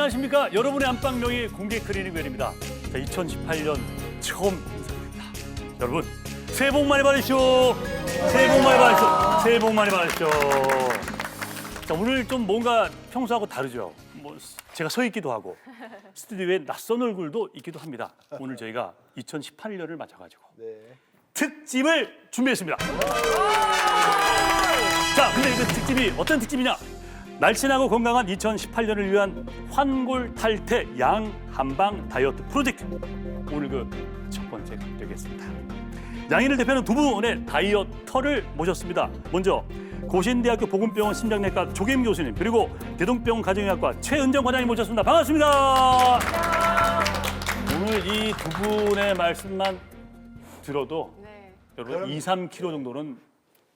안녕하십니까. 여러분의 안방명의 공개 클리닉 웰입니다. 자, 2018년 처음 인사드립니다. 여러분 새해 복 많이 받으시오. 새해 복 많이 받으시오. 새해 복 많이 받으시오. 자, 오늘 좀 뭔가 평소하고 다르죠. 뭐 제가 서 있기도 하고 스튜디오에 낯선 얼굴도 있기도 합니다. 오늘 저희가 2018년을 맞춰가지고 특집을 준비했습니다. 자, 근데 그 특집이 어떤 특집이냐? 날씬하고 건강한 2018년을 위한 환골 탈태 양 한방 다이어트 프로젝트. 오늘 그 첫 번째가 되겠습니다. 양인을 대표하는 두 분의 다이어터를 모셨습니다. 먼저 고신대학교 보건병원 심장내과 조계임 교수님, 그리고 대동병원 가정의학과 최은정 과장님 모셨습니다. 반갑습니다. 오늘 이 두 분의 말씀만 들어도 여러분 2-3kg 정도는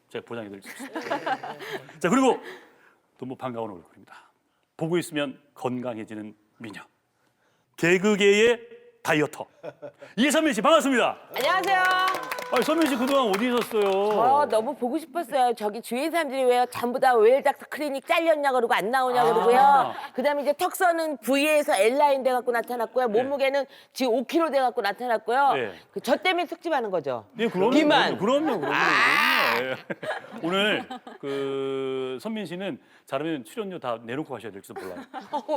제가 보장해 드릴 수 있습니다. 자, 그리고 너무 반가운 얼굴입니다. 보고 있으면 건강해지는 미녀. 개그계의 다이어터. 이선민 씨 반갑습니다. 안녕하세요. 아니, 선민 씨 그동안 어디 있었어요? 너무 보고 싶었어요. 저기 주위 사람들이 왜요? 전부 다 웰닥터 클리닉 잘렸냐 그러고 안 나오냐 그러고요. 그다음에 이제 턱선은 V에서 L라인 돼갖고 나타났고요. 몸무게는 지금 5kg 돼갖고 나타났고요. 네. 저 때문에 특집하는 거죠. 네, 그럼요. 비만. 그럼요. 예. 오늘 그 선민 씨는 잘하면 출연료 다 내놓고 가셔야 될지도 몰라요.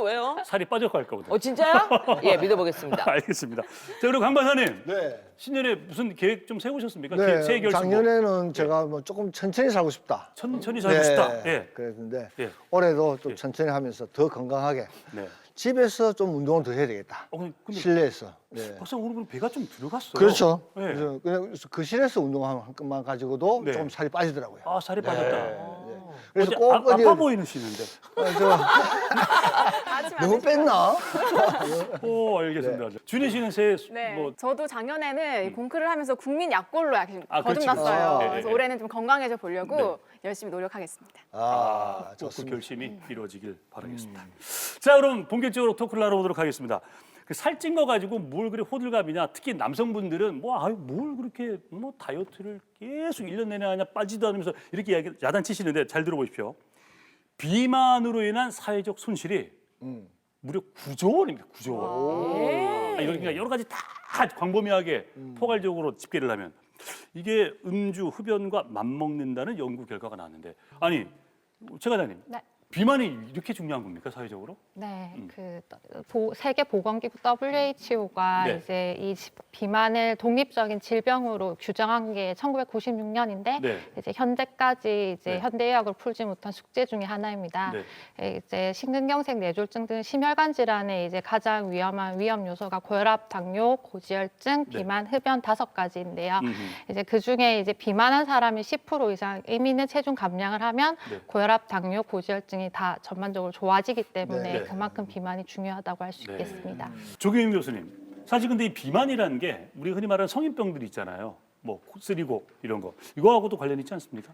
왜요? 살이 빠져갈까 보다. 진짜요? 예, 믿어보겠습니다. 알겠습니다. 자, 그리고 강 박사님. 네. 신년에 무슨 계획 좀 세우셨습니까? 네. 새해 결심. 작년에는 제가 뭐 조금 천천히 살고 싶다. 천천히 살고 싶다. 예. 그랬는데 예. 올해도 좀 천천히 하면서 더 건강하게 네. 집에서 좀 운동을 더 해야 되겠다. 근데 실내에서. 네. 박사 오늘 보니 배가 좀 들어갔어요. 그렇죠. 네. 그래서 그냥 그 실내에서 운동한 것만 가지고도 네. 좀 살이 빠지더라고요. 아, 살이 빠졌다. 네. 그래서 어제 꼭 아파 보이시는데. 너무 뺐나? 오, 알겠습니다. 준희 씨는 새해 네, 뭐 저도 작년에는 공크를 하면서 국민 약골로 그렇지, 거듭났어요. 그렇지. 그래서 네. 올해는 좀 건강해져 보려고 열심히 노력하겠습니다. 그 좋습니다. 결심이 이루어지길 바라겠습니다. 자, 그럼 본격적으로 토크를 나눠보도록 하겠습니다. 그 살찐 거 가지고 뭘 그리 호들갑이냐? 특히 남성분들은 뭘 그렇게 다이어트를 계속 1년 내내 하냐, 빠지도 않으면서 이렇게 야단치시는데 잘 들어보십시오. 비만으로 인한 사회적 손실이 무려 9조 원입니다. 9조 원. 그러니까 여러 가지 다 광범위하게 포괄적으로 집계를 하면 이게 음주, 흡연과 맞먹는다는 연구 결과가 나왔는데, 아니, 최 과장님. 네. 비만이 이렇게 중요한 겁니까, 사회적으로? 네, 세계 보건기구 WHO가 네. 이제 이 비만을 독립적인 질병으로 규정한 게 1996년인데 네. 이제 현재까지 이제 네. 현대의학을 풀지 못한 숙제 중에 하나입니다. 네. 이제 심근경색 뇌졸중 등 심혈관 질환의 이제 가장 위험한 위험 요소가 고혈압, 당뇨, 고지혈증, 비만, 흡연 5가지인데요. 이제 그 중에 이제 비만한 사람이 10% 이상 의미 있는 체중 감량을 하면 네. 고혈압, 당뇨, 고지혈증이 다 전반적으로 좋아지기 때문에 네. 그만큼 비만이 중요하다고 할 수 있겠습니다. 조경임 교수님, 사실 근데 이 비만이라는 게 우리 흔히 말하는 성인병들이 있잖아요. 뭐 쓰리고 이런 거, 이거하고도 관련 있지 않습니까?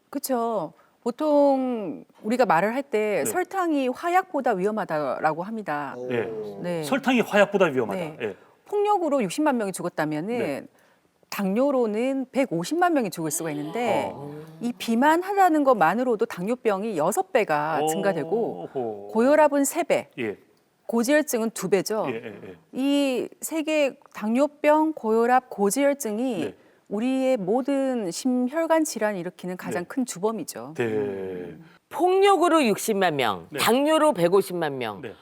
그렇죠. 보통 우리가 말을 할 때 네. 설탕이 화약보다 위험하다라고 합니다. 예. 네. 설탕이 화약보다 위험하다. 네. 예. 폭력으로 60만 명이 죽었다면은 네. 당뇨로는 150만 명이 죽을 수가 있는데 이 비만하다는 것만으로도 당뇨병이 6배가 증가되고 오호. 고혈압은 3배, 예. 고지혈증은 2배죠. 예. 이 세 개 당뇨병, 고혈압, 고지혈증이 네. 우리의 모든 심혈관 질환을 일으키는 가장 네. 큰 주범이죠. 네. 폭력으로 60만 명, 네. 당뇨로 150만 명. 네.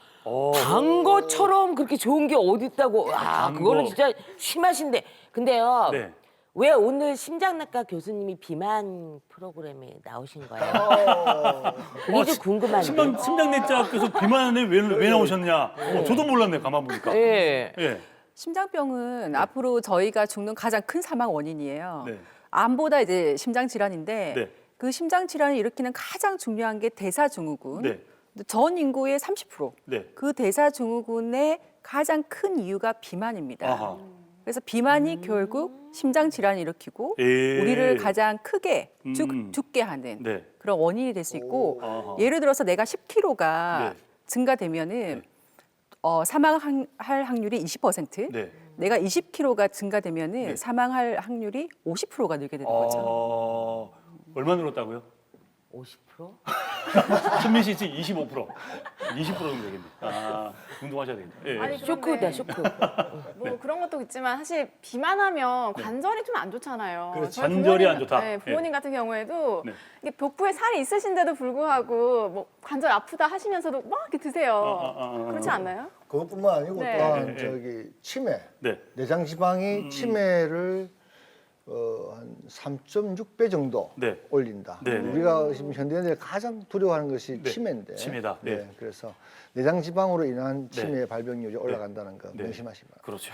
단 거처럼 그렇게 좋은 게 어디 있다고. 단 그거는 거. 진짜 심하신데. 근데요. 네. 왜 오늘 심장내과 교수님이 비만 프로그램에 나오신 거예요? 그게 좀 궁금한데. 심장내과께서 비만에 왜 나오셨냐? 저도 몰랐네, 가만 보니까. 예. 예. 심장병은 앞으로 저희가 죽는 가장 큰 사망 원인이에요. 네. 암보다 이제 심장 질환인데 네. 그 심장 질환을 일으키는 가장 중요한 게 대사증후군. 네. 전 인구의 30%. 네. 그 대사증후군의 가장 큰 이유가 비만입니다. 아하. 그래서 비만이 결국 심장 질환을 일으키고 예. 우리를 가장 크게 음. 죽게 하는 네. 그런 원인이 될 수 있고 아하. 예를 들어서 내가 10kg가 네. 증가되면은 사망할 확률이 20%, 네. 내가 20kg가 증가되면은 네. 사망할 확률이 50%가 늘게 되는 거죠. 얼마 늘었다고요? 50%? 선민 씨 지금 25%. 20% 정도 되겠네. 아, 운동하셔야 되겠네. 예, 예. 아니, 쇼크다, 그런데 쇼크. 뭐 그런 것도 있지만 사실 비만하면 관절이 좀 안 좋잖아요. 그렇죠. 저희 관절이 부모님 안 좋다. 네, 부모님 같은 경우에도 네. 이게 복부에 살이 있으신데도 불구하고 뭐 관절 아프다 하시면서도 막 이렇게 드세요. 그렇지 않나요? 그것뿐만 아니고 네. 또한 네. 저기 치매, 네. 내장 지방이 치매를 한 3.6배 정도 네. 올린다. 네, 네. 우리가 지금 현대인들이 가장 두려워하는 것이 네. 치매인데. 치매다. 네. 네. 그래서 내장 지방으로 인한 네. 치매 발병률이 올라간다는 거 네. 명심하시기 바랍니다. 그렇죠.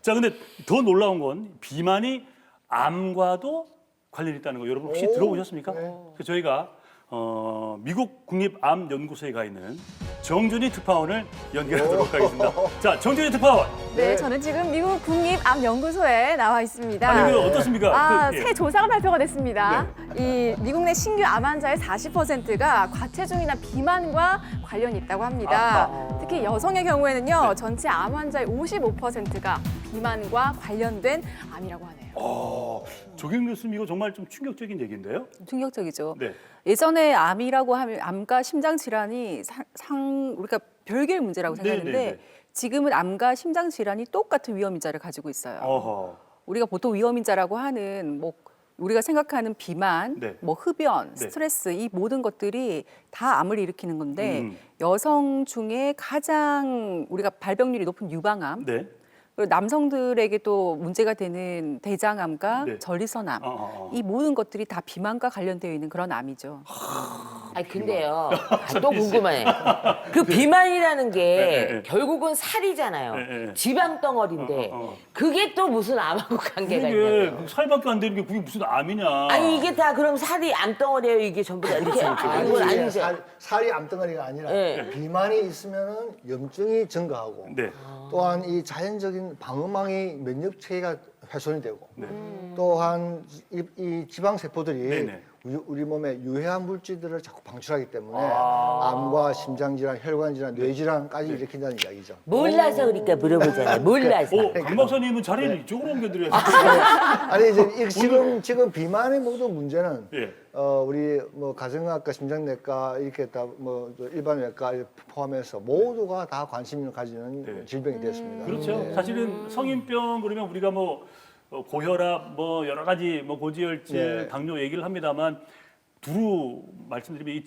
자, 근데 더 놀라운 건 비만이 암과도 관련이 있다는 거 여러분 혹시 오, 들어보셨습니까? 네. 그래서 저희가 미국 국립암연구소에 가 있는 정준희 특파원을 연결하도록 하겠습니다. 자, 정준희 특파원. 네, 저는 지금 미국 국립암연구소에 나와 있습니다. 아니, 그 어떻습니까? 예. 새 조사가 발표가 됐습니다. 이 미국 내 신규 암 환자의 40%가 과체중이나 비만과 관련이 있다고 합니다. 특히 여성의 경우에는요, 전체 암 환자의 55%가 비만과 관련된 암이라고 하네요. 조경 교수님 이거 정말 좀 충격적인 얘기인데요? 충격적이죠. 네. 예전에 암이라고 하면 암과 심장 질환이 우리가 별개의 문제라고 네, 생각했는데 네, 네. 지금은 암과 심장 질환이 똑같은 위험인자를 가지고 있어요. 어허. 우리가 보통 위험인자라고 하는 뭐 우리가 생각하는 비만, 네. 뭐 흡연, 네. 스트레스 이 모든 것들이 다 암을 일으키는 건데 음. 여성 중에 가장 우리가 발병률이 높은 유방암, 네. 그리고 남성들에게 또 문제가 되는 대장암과 네. 전리선암 어. 이 모든 것들이 다 비만과 관련되어 있는 그런 암이죠. 아니 근데요, 또 궁금해. 그 비만이라는 게 네, 네. 결국은 살이잖아요. 네, 네. 지방 덩어리인데 어. 그게 또 무슨 암하고 관계가 이게 있냐고요. 살밖에 안 되는 게 그게 무슨 암이냐? 아니 이게 다 그럼 살이 암 덩어리예요? 이게 전부 다 이렇게? 아니, 이건 이게 아니죠. 살이 암덩어리가 아니라 네. 비만이 있으면은 염증이 증가하고 네. 또한 이 자연적인 방어망이 면역 체계가 훼손이 되고 네. 또한 이 지방 세포들이 네네. 우리 몸에 유해한 물질들을 자꾸 방출하기 때문에 암과 심장 질환, 혈관 질환, 뇌 질환까지 일으킨다는 이야기죠. 몰라서 그러니까 물어보잖아요. 몰라서. 강 박사님은 자리를 이쪽으로 옮겨드려야죠. 아니 이제 지금 비만의 모든 문제는 예. 우리 뭐 가정의학과, 심장내과 이렇게 다 뭐 일반 외과 포함해서 모두가 다 관심을 가지는 네. 질병이 됐습니다. 그렇죠. 네. 사실은 성인병 그러면 우리가 뭐 고혈압, 뭐 여러 가지 뭐 고지혈증, 네. 당뇨 얘기를 합니다만 두루 말씀드리면 이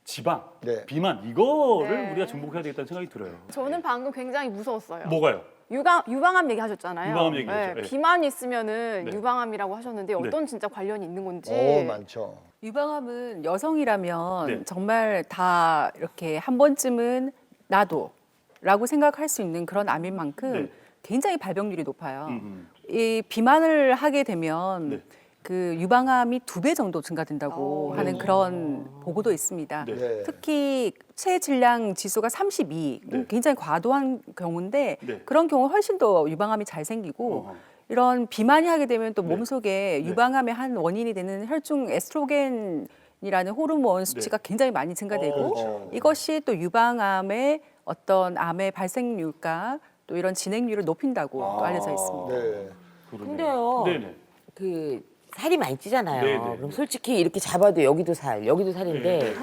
지방, 네. 비만 이거를 네. 우리가 정복해야 되겠다는 생각이 들어요. 저는 방금 굉장히 무서웠어요. 뭐가요? 유방암 얘기하셨잖아요. 유방암 얘기했죠. 예. 비만이 있으면은 네. 유방암이라고 하셨는데 네. 어떤 진짜 관련이 있는 건지. 많죠. 유방암은 여성이라면 네. 정말 다 이렇게 한 번쯤은 나도라고 생각할 수 있는 그런 암인 만큼 네. 굉장히 발병률이 높아요. 음. 이 비만을 하게 되면 네. 그 유방암이 2배 정도 증가된다고 하는 그런 보고도 있습니다. 네. 네. 특히 체질량 지수가 32, 네. 굉장히 과도한 경우인데 네. 그런 경우 훨씬 더 유방암이 잘 생기고 어허. 이런 비만이 하게 되면 또 네. 몸속에 유방암의 한 원인이 되는 혈중 에스트로겐이라는 호르몬 수치가 굉장히 많이 증가되고 그렇죠. 이것이 또 유방암의 어떤 암의 발생률과 또 이런 진행률을 높인다고 또 알려져 있습니다. 네. 그러네요. 근데요. 네네. 그 살이 많이 찌잖아요. 네네. 그럼 솔직히 이렇게 잡아도 여기도 살, 여기도 살인데 네.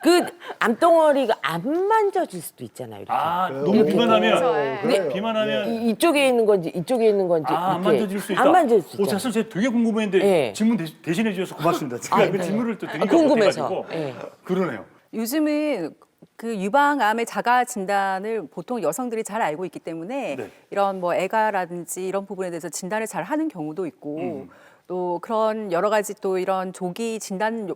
그 암덩어리가 안 만져질 수도 있잖아요. 이렇게. 아, 그래요? 너무 이렇게 비만하면 그렇죠. 그래요. 비만하면 이쪽에 있는 건지 이쪽에 있는 건지 안 이렇게 만져질 수 있다. 안 만질 수 있다. 사실 제가 되게 궁금했는데 네. 질문 대신해 주셔서 고맙습니다. 제가 그 네. 질문을 또 드리기가 궁금해서. 못해가지고. 네. 그러네요. 요즘은 그 유방암의 자가 진단을 보통 여성들이 잘 알고 있기 때문에 네. 이런 뭐 애가라든지 이런 부분에 대해서 진단을 잘 하는 경우도 있고 음. 또 그런 여러 가지 또 이런 조기 진단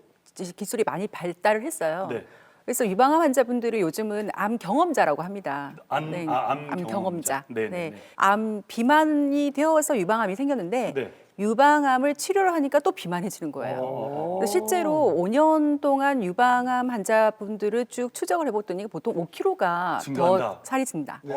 기술이 많이 발달을 했어요. 네. 그래서 유방암 환자분들을 요즘은 암 경험자라고 합니다. 암 경험자. 경험자. 네네네. 네. 암 비만이 되어서 유방암이 생겼는데 네. 유방암을 치료를 하니까 또 비만해지는 거예요. 그래서 실제로 5년 동안 유방암 환자분들을 쭉 추적을 해봤더니 보통 5kg가 증가한다. 더 살이 찐다. 네.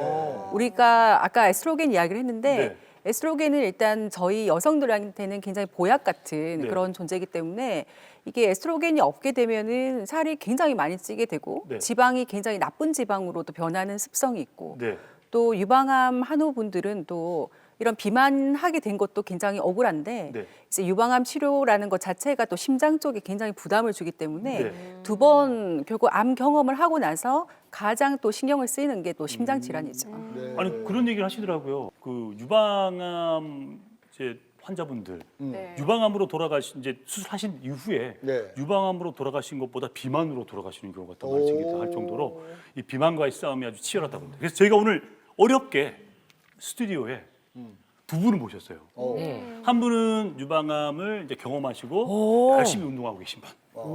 우리가 아까 에스트로겐 이야기를 했는데 네. 에스트로겐은 일단 저희 여성들한테는 굉장히 보약 같은 네. 그런 존재이기 때문에 이게 에스트로겐이 없게 되면은 살이 굉장히 많이 찌게 되고 네. 지방이 굉장히 나쁜 지방으로 또 변하는 습성이 있고 네. 또 유방암 한우분들은 또 이런 비만하게 된 것도 굉장히 억울한데 네. 이제 유방암 치료라는 것 자체가 또 심장 쪽에 굉장히 부담을 주기 때문에 네. 두 번 결국 암 경험을 하고 나서 가장 또 신경을 쓰이는 게 또 심장 질환이죠. 네. 아니 그런 얘기를 하시더라고요. 그 유방암 이제 환자분들 네. 유방암으로 돌아가신 이제 수술하신 이후에 네. 유방암으로 돌아가신 것보다 비만으로 돌아가시는 경우가 더 많이 생겼다 할 정도로 이 비만과의 싸움이 아주 치열하다고 합니다. 그래서 저희가 오늘 어렵게 스튜디오에 두 분을 모셨어요. 네. 한 분은 유방암을 이제 경험하시고 열심히 운동하고 계신 분.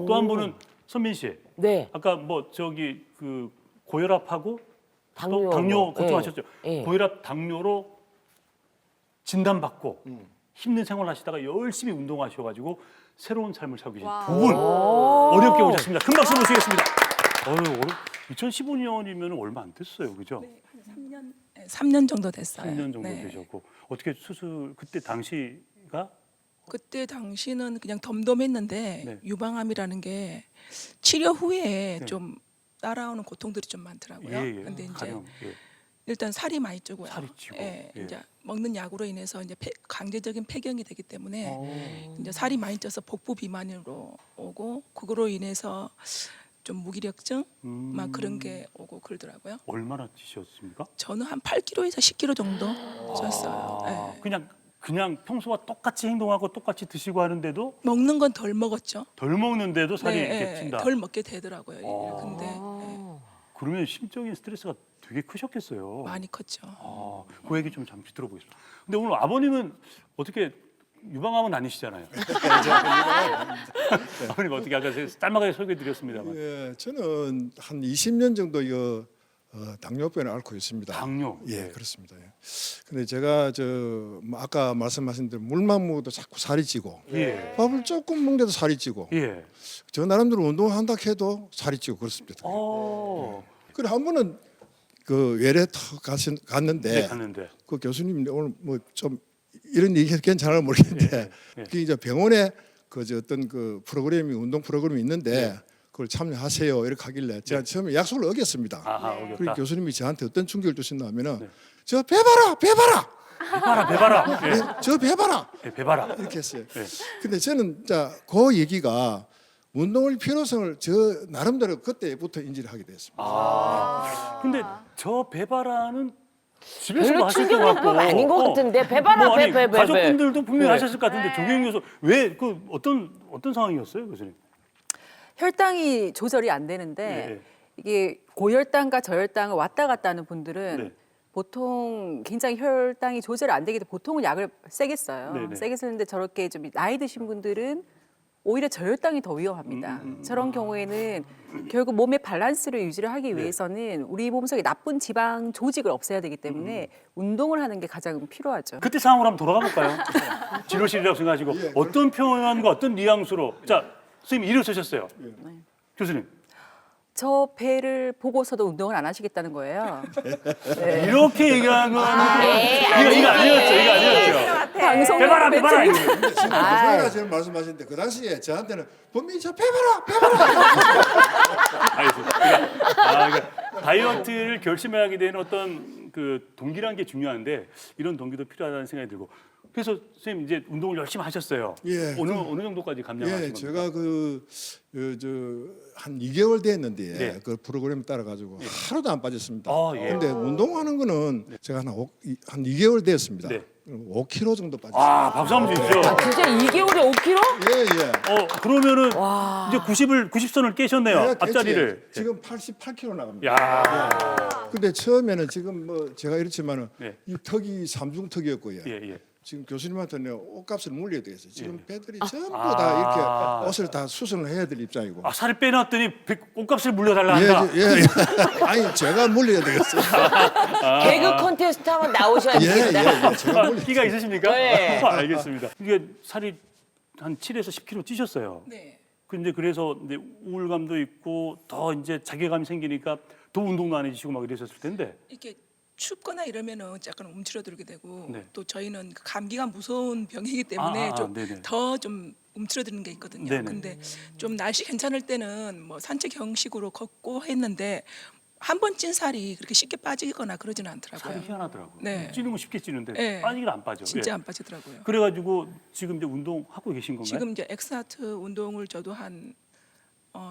또 한 분은 선민 씨. 네. 아까 뭐 저기 그 고혈압하고 당뇨. 또 당뇨 걱정하셨죠. 예. 고혈압 당뇨로 진단받고 힘든 생활하시다가 열심히 운동하셔가지고 새로운 삶을 살고 계신 와. 두 분 어렵게 오셨습니다. 큰 박수 모시겠습니다. 2015년이면 얼마 안 됐어요, 그죠? 3년 정도 됐어요. 3년 정도 네. 되셨고 어떻게 수술 그때 당시가 그때 당시는 그냥 덤덤했는데 네. 유방암이라는 게 치료 후에 네. 좀 따라오는 고통들이 좀 많더라고요. 예예. 근데 이제 가령 예. 일단 살이 많이 찌고요. 살이 찌고, 예, 예. 이제 먹는 약으로 인해서 이제 강제적인 폐경이 되기 때문에 어. 이제 살이 많이 쪄서 복부 비만으로 오고 그거로 인해서 좀 무기력증 막 그런 게 오고 그러더라고요. 얼마나 찌셨습니까? 저는 한 8kg에서 10kg 정도 쪘어요. 아, 예. 그냥 평소와 똑같이 행동하고 똑같이 드시고 하는데도 먹는 건 덜 먹었죠. 덜 먹는데도 살이 네, 이렇게 예, 찐다. 덜 먹게 되더라고요. 아. 근데 그러면 심적인 스트레스가 되게 크셨겠어요. 많이 컸죠. 아, 그 얘기 좀 잠시 들어보겠습니다. 근데 오늘 아버님은 어떻게 유방암은 아니시잖아요. 아버님 어떻게 아까 제가 짤막하게 소개드렸습니다만 예, 저는 한 20년 정도 이 당뇨병을 앓고 있습니다. 당뇨. 예, 그렇습니다. 예. 근데 제가 뭐 아까 말씀하신 대로 물만 먹어도 자꾸 살이 찌고 예. 밥을 조금 먹는데도 살이 찌고 예. 저 나름대로 운동한다 해도 살이 찌고 그렇습니다. 어. 그래 한 번은 그 외래 갔는데 네, 갔는데. 그 교수님 오늘 뭐 좀 이런 얘기 해도 괜찮을지 모르겠는데 예. 그 이제 병원에 어떤 그 프로그램이 운동 프로그램이 있는데 그걸 참여하세요 이렇게 하길래 제가 처음에 약속을 어겼습니다. 아하, 그리고 어겼다. 교수님이 저한테 어떤 충격을 주셨냐면은 네. 저 배봐라 배봐라. 예. 네, 저 배봐라 예, 배봐라. 이렇게 했어요. 예. 근데 저는 그 얘기가 운동의 필요성을 저 나름대로 그때부터 인지를 하게 됐습니다. 근데 저 배바라는 집에서도 별로 하실 것 충격을 같고 받은 건 아닌 것 같은데 배봐라 뭐 아니, 배. 가족분들도 분명히 네. 하셨을 것 같은데 조경영 교수 왜 그 어떤 상황이었어요, 교수님? 혈당이 조절이 안 되는데 네. 이게 고혈당과 저혈당을 왔다 갔다 하는 분들은 네. 보통 굉장히 혈당이 조절이 안 되기 때문에 보통은 약을 세게 써요. 네, 네. 세게 쓰는데 저렇게 좀 나이 드신 분들은 오히려 저혈당이 더 위험합니다. 저런 경우에는 결국 몸의 밸런스를 유지를 하기 네. 위해서는 우리 몸속에 나쁜 지방 조직을 없애야 되기 때문에 운동을 하는 게 가장 필요하죠. 그때 상황으로 한번 돌아가 볼까요? 진료실이라고 생각하시고 어떤 표현과 어떤 뉘앙스로 자 선생님 일어서셨어요. 교수님 저 배를 보고서도 운동을 안 하시겠다는 거예요. 네. 이렇게 얘기하는 건 이거 아니었죠. 방송 배봐라. 근데 지금 교수님이 지금 말씀하셨는데 그 당시에 저한테는 분명히 저 배봐라 그러니까 다이어트를 결심하게 되는 어떤 그 동기라는 게 중요한데 이런 동기도 필요하다는 생각이 들고 그래서 선생님 이제 운동을 열심히 하셨어요. 예. 어느 정도까지 감량하신 예, 겁니까? 제가 한 2개월 됐는데 네. 그 프로그램 따라 가지고 하루도 안 빠졌습니다. 아, 예. 근데 운동하는 거는 제가 한 2개월 됐습니다. 네. 5kg 정도 빠졌어요. 아 박수 한번 주십시오. 진짜 2개월에 5kg? 예. 그러면은 이제 90선을 깨셨네요. 내가 앞자리를. 지금 88kg 나갑니다. 야. 근데 처음에는 지금 뭐 제가 이렇지만은 네. 이 턱이 삼중턱이었고요. 예. 지금 교수님한테는 옷값을 물려야 되겠어요. 지금 배들이 전부 아. 다 이렇게 옷을 다 수선을 해야 될 입장이고. 살을 빼놨더니 옷값을 물려달라 한다. 예. 아니 제가 물려야 되겠어요. 개그 콘테스트 한번 나오셔야 됩니다. 제가 물려. 끼가 있으십니까? 네. 알겠습니다. 이게 살이 한 7에서 10kg 찌셨어요. 네. 근데 그래서 이제 우울감도 있고 더 이제 자괴감이 생기니까 더 운동도 안 해주시고 막 이러셨을 텐데. 이렇게 춥거나 이러면은 약간 움츠러들게 되고 네. 또 저희는 감기가 무서운 병이기 때문에 네네. 더 좀 움츠러드는 게 있거든요. 네네. 근데 좀 날씨 괜찮을 때는 뭐 산책 형식으로 걷고 했는데 한 번 찐 살이 그렇게 쉽게 빠지거나 그러지는 않더라고요. 살이 희한하더라고요. 네. 찌는 건 쉽게 찌는데 네. 빠지긴 안 빠져. 진짜 예. 안 빠지더라고요. 그래가지고 지금 이제 운동 하고 계신 건가요? 지금 이제 엑스하트 운동을 저도 한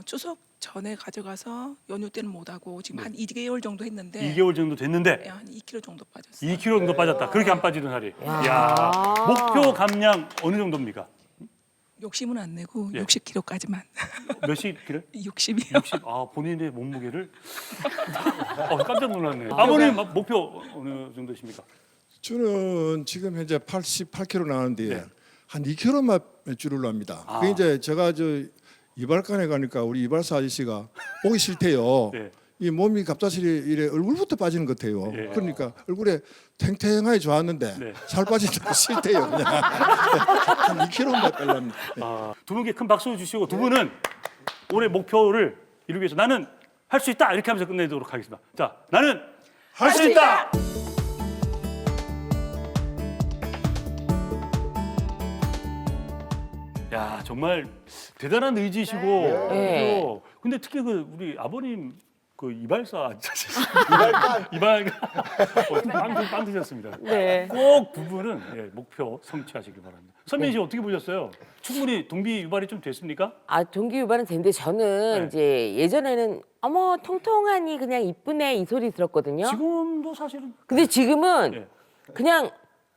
추석 전에 가져가서 연휴 때는 못 하고 지금 한 2개월 정도 했는데 2개월 정도 됐는데 한 2kg 정도 빠졌어요. 2kg 정도 빠졌다. 그렇게 안 빠지던 살이. 야, 목표 감량 어느 정도입니까? 욕심은 안 내고 예. 60kg까지만. 몇십 킬로? 60이요. 60. 아, 본인의 몸무게를 깜짝 놀랐네요. 아버님 목표 어느 정도십니까? 저는 지금 현재 88kg 나왔는데 네. 한 2kg만 줄으려 합니다. 아. 그 이제 제가 저 이발관에 가니까 우리 이발사 아저씨가 보기 싫대요. 네. 이 몸이 갑자기 이래 얼굴부터 빠지는 것 같아요. 예. 그러니까 얼굴에 탱탱하게 좋았는데 네. 살 빠지는 거 싫대요. 그냥 한 2kg만 빼려합니다. 아, 두 분께 큰 박수 주시고 두 분은 올해 목표를 이루기 위해서 나는 할 수 있다 이렇게 하면서 끝내도록 하겠습니다. 자, 나는 할 수 있다. 야, 정말 대단한 의지시고. 네. 그죠? 근데 특히 그 우리 아버님 그 이발사 이발관. 이발 빵 드셨습니다. 네. 꼭 두 분은 예, 목표 성취하시길 바랍니다. 선민 씨 어떻게 보셨어요? 충분히 동비 유발이 좀 됐습니까? 아, 동기 유발은 됐는데 저는 네. 이제 예전에는 어머 통통하니 그냥 이쁘네 이 소리 들었거든요. 지금도 사실은 근데 지금은 예. 그냥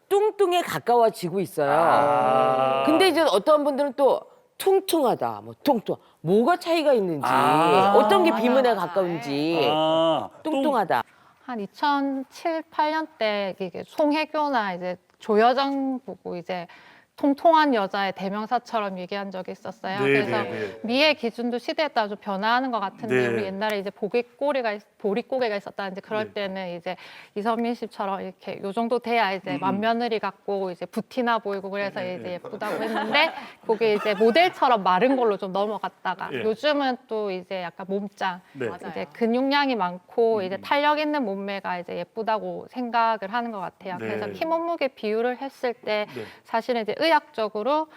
뚱뚱에 가까워지고 있어요. 아. 근데 이제 어떤 분들은 또 퉁퉁하다, 뭐 퉁퉁, 뭐가 차이가 있는지, 아. 어떤 게 비문에 가까운지, 아, 뚱뚱하다. 한 2007, 8년 때 이게 송혜교나 이제 조여정 보고 이제 통통한 여자의 대명사처럼 얘기한 적이 있었어요. 네, 그래서 네, 네. 미의 기준도 시대에 따라 좀 변화하는 것 같은데 네. 우리 옛날에 이제 보릿고개가 있었다는데 그럴 네. 때는 이제 이선민 씨처럼 이렇게 요 정도 돼야 이제 맏며느리 같고 이제 부티나 보이고 그래서 네, 이제 예쁘다고 했는데 그게 이제 모델처럼 마른 걸로 좀 넘어갔다가 예. 요즘은 또 이제 약간 몸짱 네. 맞아요. 이제 근육량이 많고 이제 탄력 있는 몸매가 이제 예쁘다고 생각을 하는 것 같아요. 네. 그래서 키 몸무게 비율을 했을 때 네. 사실은 이제 의학적으로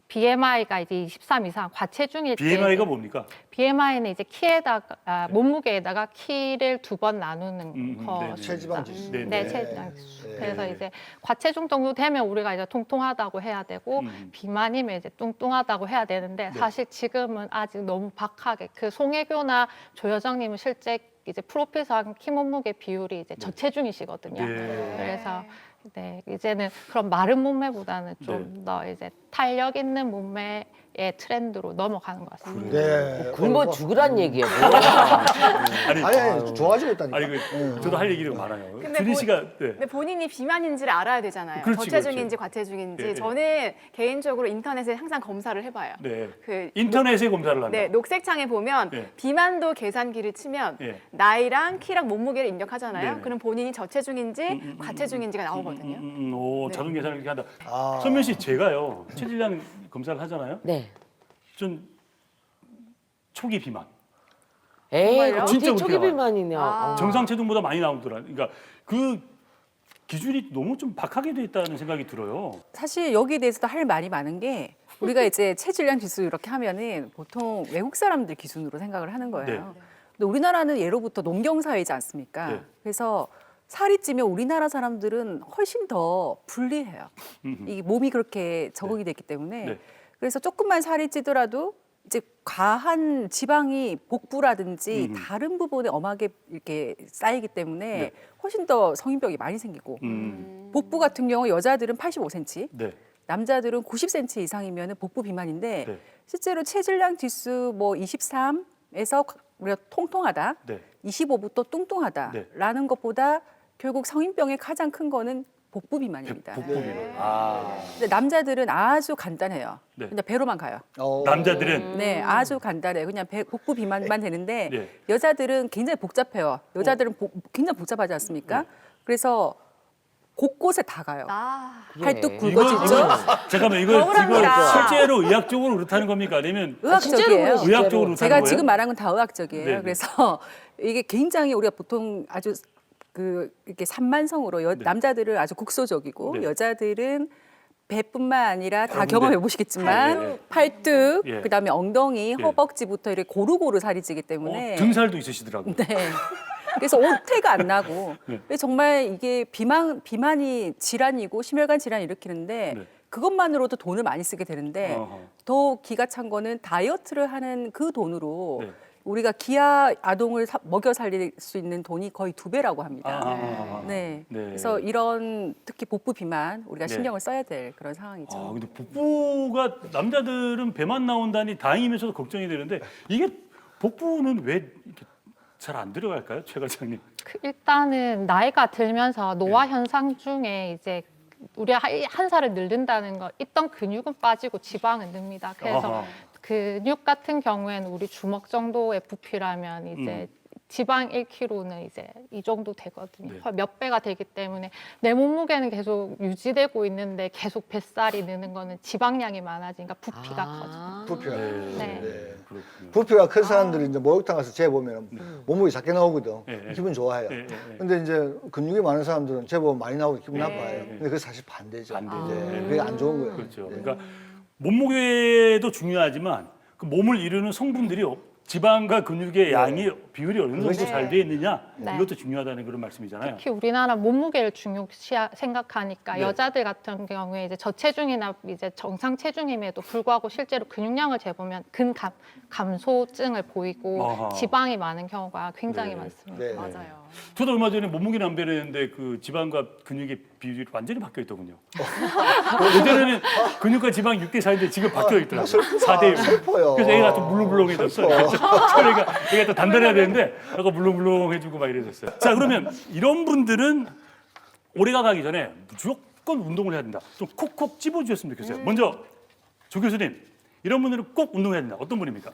BMI가 이제 23 이상 과체중일 때 BMI가 뭡니까? BMI는 이제 키에다가 몸무게에다가 키를 2번 나누는 네네. 거. 체지방 지수. 네, 네, 네. 체지방 지수. 네. 그래서 이제 과체중 정도 되면 우리가 이제 통통하다고 해야 되고 비만이면 이제 뚱뚱하다고 해야 되는데 네. 사실 지금은 아직 너무 박하게 그 송혜교나 조여정님은 실제 이제 프로필상 키 몸무게 비율이 이제 저체중이시거든요. 네. 그래서 네, 이제는 그런 마른 몸매보다는 좀 더 이제 탄력 있는 몸매의 트렌드로 넘어가는 것 같습니다. 네. 굶어 죽으란 얘기예요. 아니, 아니 좋아지고 있다니까. 아니 그 저도 할 얘기가 많아요. 근데 준희 씨가 네. 근데 본인이 비만인지를 알아야 되잖아요. 그렇지, 저체중인지 그렇지. 과체중인지. 예, 예. 저는 개인적으로 인터넷에 항상 검사를 해봐요. 네. 그 인터넷에 검사를 한다. 네, 녹색창에 보면 예. 비만도 계산기를 치면 예. 나이랑 키랑 몸무게를 입력하잖아요. 네네. 그럼 본인이 저체중인지 과체중인지가 나오거든요. 오, 네. 자동 계산을 이렇게 한다. 아. 선민 씨 제가요 체질량 검사를 하잖아요. 네. 전 초기 비만. 에이, 정말요? 진짜 어디 초기 그렇게 비만이냐. 아. 정상 체중보다 많이 나오더라. 그러니까 그 기준이 너무 좀 박하게 돼 있다는 생각이 들어요. 사실 여기에 대해서도 할 말이 많은 게 우리가 이제 체질량 지수 이렇게 하면은 보통 외국 사람들 기준으로 생각을 하는 거예요. 네. 근데 우리나라는 예로부터 농경 사회이지 않습니까? 네. 그래서 살이 찌면 우리나라 사람들은 훨씬 더 불리해요. 이 몸이 그렇게 적응이 됐기 때문에 네. 그래서 조금만 살이 찌더라도 이제 과한 지방이 복부라든지 다른 부분에 엄하게 이렇게 쌓이기 때문에 네. 훨씬 더 성인병이 많이 생기고 복부 같은 경우 여자들은 85cm, 네. 남자들은 90cm 이상이면 복부 비만인데 네. 실제로 체질량 지수 뭐 23에서 우리가 통통하다, 네. 25부터 뚱뚱하다라는 것보다 결국 성인병의 가장 큰 거는 복부 비만입니다. 복부 비만. 아. 근데 남자들은 아주 간단해요. 네. 그냥 배로만 가요. 남자들은 네, 아주 간단해요. 그냥 복부 비만만 되는데 네. 여자들은 굉장히 복잡해요. 여자들은 굉장히 복잡하지 않습니까? 그래서 곳곳에 다 가요. 아, 팔뚝 이거- 굵어지죠. 잠깐만 이거 억울합니다. 실제로 의학적으로 그렇다는 겁니까? 아니면 의학적이에요. 진짜로 의학적으로 그렇다는 제가 거예요? 지금 말한 건 다 의학적이에요. 네네. 그래서 이게 굉장히 우리가 보통 아주 이렇게 산만성으로 남자들은 아주 국소적이고 네. 여자들은 배뿐만 아니라 다 여러분들. 경험해 보시겠지만 예, 예. 팔뚝, 예. 그다음에 엉덩이, 허벅지부터 이렇게 고루고루 살이 찌기 때문에 등살도 있으시더라고요. 네. 그래서 오태가 안 나고 네. 그래서 정말 이게 비만이 질환이고 심혈관 질환 일으키는데 네. 그것만으로도 돈을 많이 쓰게 되는데 어허. 더 기가 찬 거는 다이어트를 하는 그 돈으로 네. 우리가 기아 아동을 먹여 살릴 수 있는 돈이 거의 2배라고 합니다. 아. 네. 네. 그래서 이런 특히 복부 비만 우리가 네. 신경을 써야 될 그런 상황이죠. 아, 근데 복부가 남자들은 배만 나온다니 다행이면서도 걱정이 되는데 이게 복부는 왜 이렇게 잘 안 들어갈까요, 최 과장님? 일단은 나이가 들면서 노화 현상 중에 이제 우리 한 살을 늙는다는 거 있던 근육은 빠지고 지방은 늡니다. 그래서 아하. 근육 같은 경우에는 우리 주먹 정도의 부피라면 이제 지방 1kg는 이제 이 정도 되거든요. 네. 거의 몇 배가 되기 때문에 내 몸무게는 계속 유지되고 있는데 계속 뱃살이 느는 거는 지방량이 많아지니까 부피가 커져요. 부피가. 네. 그렇군요. 부피가 큰 사람들이 이제 목욕탕 가서 재보면 몸무게 작게 나오거든. 네. 기분 좋아해요. 네. 근데 이제 근육이 많은 사람들은 재보면 많이 나오고 기분 나빠요. 근데 그게 사실 반대죠. 반대죠. 네. 그게 안 좋은 거예요. 그렇죠. 네. 그러니까 몸무게도 중요하지만 그 몸을 이루는 성분들이 지방과 근육의 양이 비율이 어느 정도 그것이- 잘 돼 있느냐 네. 이것도 중요하다는 그런 말씀이잖아요. 특히 우리나라 몸무게를 중요시 생각하니까 네. 여자들 같은 경우에 이제 저체중이나 이제 정상 체중임에도 불구하고 실제로 근육량을 재보면 감소증을 보이고 아하. 지방이 많은 경우가 굉장히 네. 많습니다. 네. 맞아요. 저도 얼마 전에 몸무게는 안 변했는데 그 지방과 근육의 비율이 완전히 바뀌어 있더군요. 예전에는 근육과 지방 6대 4인데 지금 바뀌어 있더라고요. 슬프다. 4대 1. 슬퍼요. 그래서 애가 좀 물렁물렁해졌어요. 그러니까 애가 또 단단해야 되는데 약간 물렁물렁해지고 막 이래졌어요. 자, 그러면 이런 분들은 올해가 가기 전에 무조건 운동을 해야 된다. 좀 콕콕 집어주셨으면 좋겠어요. 먼저 조 교수님, 이런 분들은 꼭 운동해야 된다. 어떤 분입니까?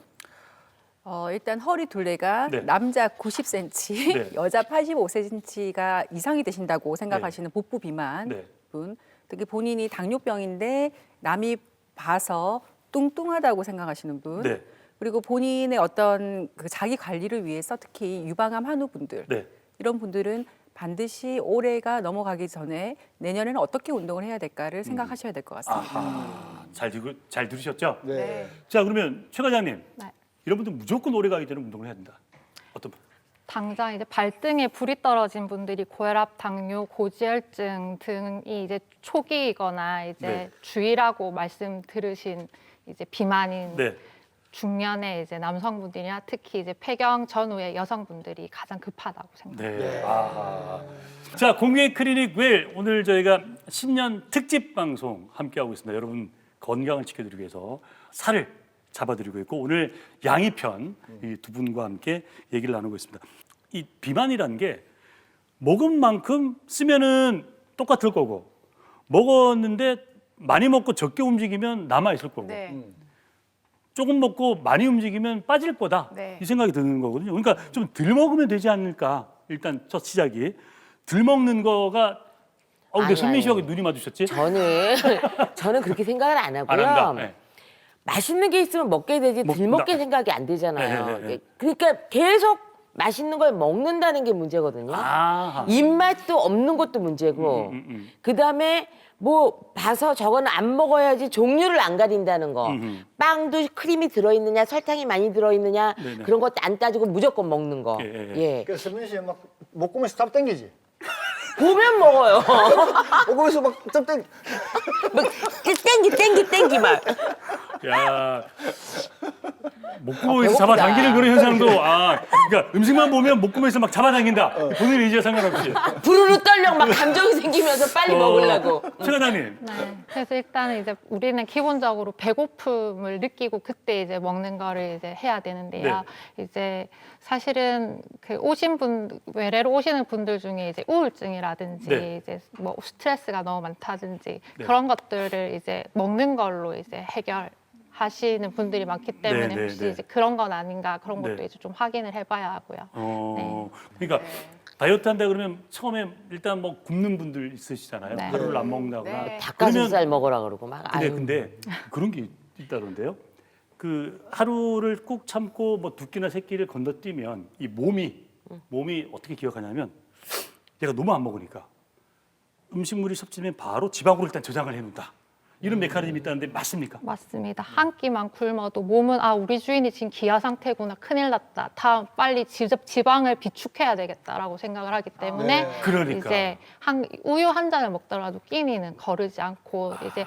일단 허리 둘레가 네. 남자 90cm, 네. 여자 85cm가 이상이 되신다고 생각하시는 복부 비만 네. 분, 특히 본인이 당뇨병인데 남이 봐서 뚱뚱하다고 생각하시는 분, 네. 그리고 본인의 어떤 그 자기 관리를 위해서 특히 유방암 한우분들 네. 이런 분들은 반드시 올해가 넘어가기 전에 내년에는 어떻게 운동을 해야 될까를 생각하셔야 될 것 같습니다. 아하. 잘 들으셨죠? 네. 자, 그러면 최 과장님, 네. 이런 분들 무조건 올해 가기 전에 운동을 해야 된다. 어떤 분? 당장 이제 발등에 불이 떨어진 분들이 고혈압, 당뇨, 고지혈증 등이 이제 초기이거나 이제 네. 주의라고 말씀 들으신 이제 비만인 네. 중년의 이제 남성분들이나 특히 이제 폐경 전후의 여성분들이 가장 급하다고 생각합니다. 네. 아하. 자, 공유의 클리닉 웰 오늘 저희가 신년 특집 방송 함께 하고 있습니다. 여러분 건강을 지켜드리기 위해서 살을 잡아드리고 있고 오늘 양이편 이 두 분과 함께 얘기를 나누고 있습니다. 이 비만이라는 게 먹은 만큼 쓰면은 똑같을 거고 먹었는데 많이 먹고 적게 움직이면 남아 있을 거고 네. 조금 먹고 많이 움직이면 빠질 거다 네. 이 생각이 드는 거거든요. 그러니까 좀 덜 먹으면 되지 않을까. 일단 첫 시작이 덜 먹는 거가 근데 아니, 손민 씨하고 아니. 눈이 마주쳤지? 저는 그렇게 생각을 안 하고요. 안 한다. 네. 맛있는 게 있으면 먹게 되지 덜 먹- 먹게 생각이 안 되잖아요. 네, 네, 네. 그러니까 계속 맛있는 걸 먹는다는 게 문제거든요. 아하. 입맛도 없는 것도 문제고 그다음에 뭐 봐서 저거는 안 먹어야지 종류를 안 가린다는 거. 빵도 크림이 들어있느냐 설탕이 많이 들어있느냐 네네. 그런 것도 안 따지고 무조건 먹는 거. 예, 예, 예. 그러니까 서민 씨막 목구멍에서 땀 땡기지. 보면 먹어요. 목구멍에서 막땀 땡기. 막 땡기 막. 야. 목구멍에서 배고프다. 잡아당기는 그런 현상도 그러니까 음식만 보면 목구멍에서 막 잡아당긴다. 본인 의지에 상관없이. 부르르 떨려 막 감정이 생기면서 빨리 먹으려고. 최 과장님. 네. 그래서 일단은 이제 우리는 기본적으로 배고픔을 느끼고 그때 이제 먹는 거를 이제 해야 되는데요. 이제 사실은 그 외래로 오시는 분들 중에 이제 우울증이라든지 네. 이제 뭐 스트레스가 너무 많다든지 네. 그런 것들을 이제 먹는 걸로 이제 해결하시는 분들이 많기 때문에 네, 네, 혹시 네. 이제 그런 건 아닌가 그런 것도 네. 이제 좀 확인을 해봐야 하고요. 그러니까 다이어트 한다 그러면 처음에 일단 뭐 굶는 분들 있으시잖아요. 네. 하루를 안 먹는다거나. 네. 닭가슴살 먹으라 그러고 막. 아유. 근데 그런 게 있다던데요. 그 하루를 꾹 참고 뭐 두 끼나 세 끼를 건너뛰면 이 몸이 어떻게 기억하냐면 내가 너무 안 먹으니까 음식물이 섭취되면 바로 지방으로 일단 저장을 해놓는다. 이런 메커니즘이 있다는데 맞습니까? 맞습니다. 한 끼만 굶어도 몸은 우리 주인이 지금 기아 상태구나, 큰일 났다, 다음 빨리 지방을 비축해야 되겠다라고 생각을 하기 때문에 네. 그러니까. 이제 우유 한 잔을 먹더라도 끼니는 거르지 않고 이제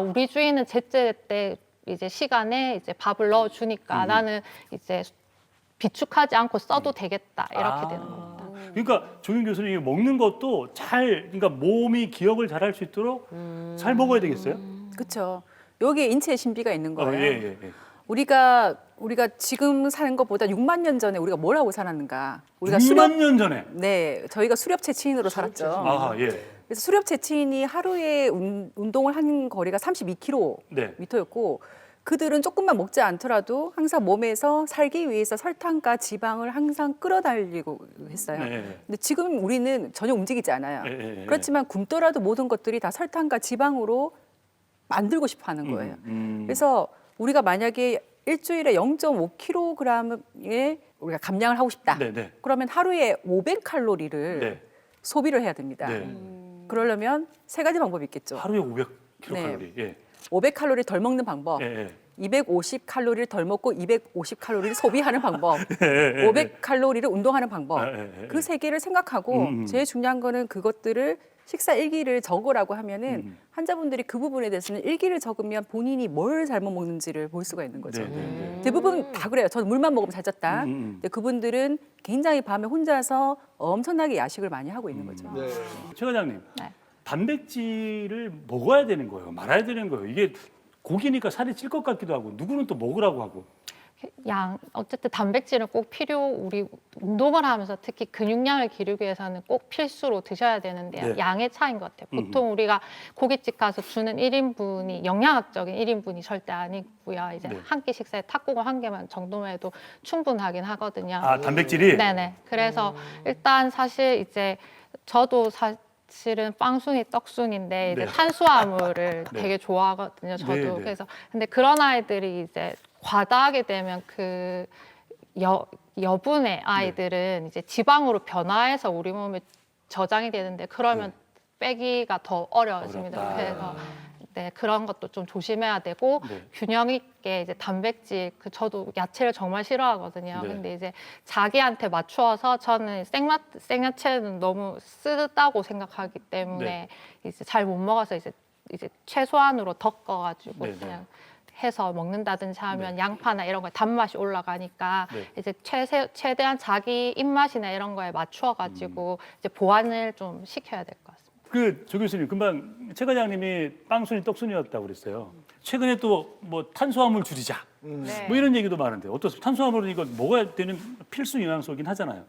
우리 주인은 제때 때 이제 시간에 이제 밥을 넣어주니까 나는 이제 비축하지 않고 써도 되겠다 이렇게 되는 겁니다. 그러니까 조윤 교수님 먹는 것도 그러니까 몸이 기억을 잘할 수 있도록 잘 먹어야 되겠어요? 그렇죠. 여기에 인체의 신비가 있는 거예요. 예. 우리가 지금 사는 것보다 6만 년 전에 우리가 뭘 하고 살았는가? 우리가 6만 년 전에. 네, 저희가 수렵 채취인으로 살았죠. 아, 예. 그래서 수렵 채취인이 하루에 운동을 한 거리가 32km였고 그들은 조금만 먹지 않더라도 항상 몸에서 살기 위해서 설탕과 지방을 항상 끌어달리고 했어요. 네. 근데 지금 우리는 전혀 움직이지 않아요. 네. 그렇지만 굶더라도 모든 것들이 다 설탕과 지방으로 만들고 싶어 하는 거예요. 그래서 우리가 만약에 일주일에 0.5kg의 우리가 감량을 하고 싶다. 네. 그러면 하루에 500칼로리를 네. 소비를 해야 됩니다. 네. 그러려면 세 가지 방법이 있겠죠. 하루에 500kcal. 예. 500칼로리 덜 먹는 방법, 예. 250칼로리를 덜 먹고 250칼로리를 소비하는 방법, 500칼로리를 운동하는 방법. 그 세 개를 생각하고 제일 중요한 거는 그것들을 식사 일기를 적으라고 하면은 환자분들이 그 부분에 대해서는 일기를 적으면 본인이 뭘 잘못 먹는지를 볼 수가 있는 거죠. 대부분 다 그래요. 저는 물만 먹으면 잘 쪘다. 근데 그분들은 굉장히 밤에 혼자서 엄청나게 야식을 많이 하고 있는 거죠. 네. 최 과장님, 네. 단백질을 먹어야 되는 거예요? 말아야 되는 거예요? 이게 고기니까 살이 찔 것 같기도 하고 누구는 또 먹으라고 하고. 어쨌든 단백질은 꼭 우리 운동을 하면서 특히 근육량을 기르기 위해서는 꼭 필수로 드셔야 되는데요. 네. 양의 차이인 것 같아요. 보통 우리가 고깃집 가서 주는 1인분이 영양학적인 1인분이 절대 아니고요. 이제 네. 한 끼 식사에 탁구공 한 개만 정도만 해도 충분하긴 하거든요. 단백질이? 네네. 그래서 일단 사실 이제 저도 사실은 빵순이 떡순인데 이제 네. 탄수화물을 네. 되게 좋아하거든요. 저도. 네. 그래서 근데 그런 아이들이 이제 과다하게 되면 여분의 아이들은 이제 지방으로 변화해서 우리 몸에 저장이 되는데 그러면 빼기가 더 어려워집니다. 어렵다. 그래서 네, 그런 것도 좀 조심해야 되고 네. 균형 있게 이제 단백질 저도 야채를 정말 싫어하거든요. 네. 근데 이제 자기한테 맞추어서 저는 생야채는 너무 쓰다고 생각하기 때문에 네. 이제 잘 못 먹어서 이제 최소한으로 덮어가지고 네, 네. 그냥 해서 먹는다든지 하면 네. 양파나 이런 거에 단맛이 올라가니까 네. 이제 최대한 자기 입맛이나 이런 거에 맞추어가지고 이제 보완을 좀 시켜야 될 것 같습니다. 조 교수님, 금방 최 과장님이 빵순이 떡순이었다고 그랬어요. 최근에 또 뭐 탄수화물 줄이자 네. 뭐 이런 얘기도 많은데 어떻습니까? 탄수화물은 이거 먹어야 되는 필수 영양소이긴 하잖아요.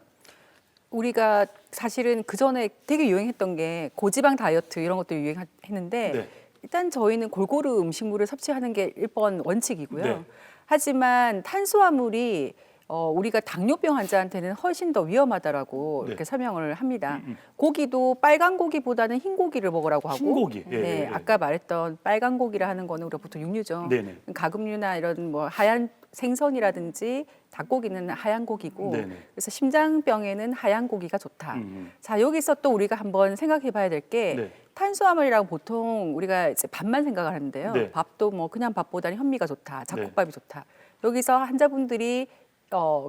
우리가 사실은 그 전에 되게 유행했던 게 고지방 다이어트 이런 것도 유행했는데 네. 일단 저희는 골고루 음식물을 섭취하는 게 1번 원칙이고요. 네. 하지만 탄수화물이 우리가 당뇨병 환자한테는 훨씬 더 위험하다라고 네. 이렇게 설명을 합니다. 고기도 빨간 고기보다는 흰 고기를 먹으라고 하고, 흰 고기. 예, 네, 예, 예. 아까 말했던 빨간 고기라 하는 거는 우리가 보통 육류죠. 네네. 가금류나 이런 뭐 하얀 생선이라든지 닭고기는 하얀 고기고, 네네. 그래서 심장병에는 하얀 고기가 좋다. 자, 여기서 또 우리가 한번 생각해봐야 될 게 네. 탄수화물이라고 보통 우리가 이제 밥만 생각을 하는데요. 네. 밥도 뭐 그냥 밥보다는 현미가 좋다, 잡곡밥이 좋다. 여기서 환자분들이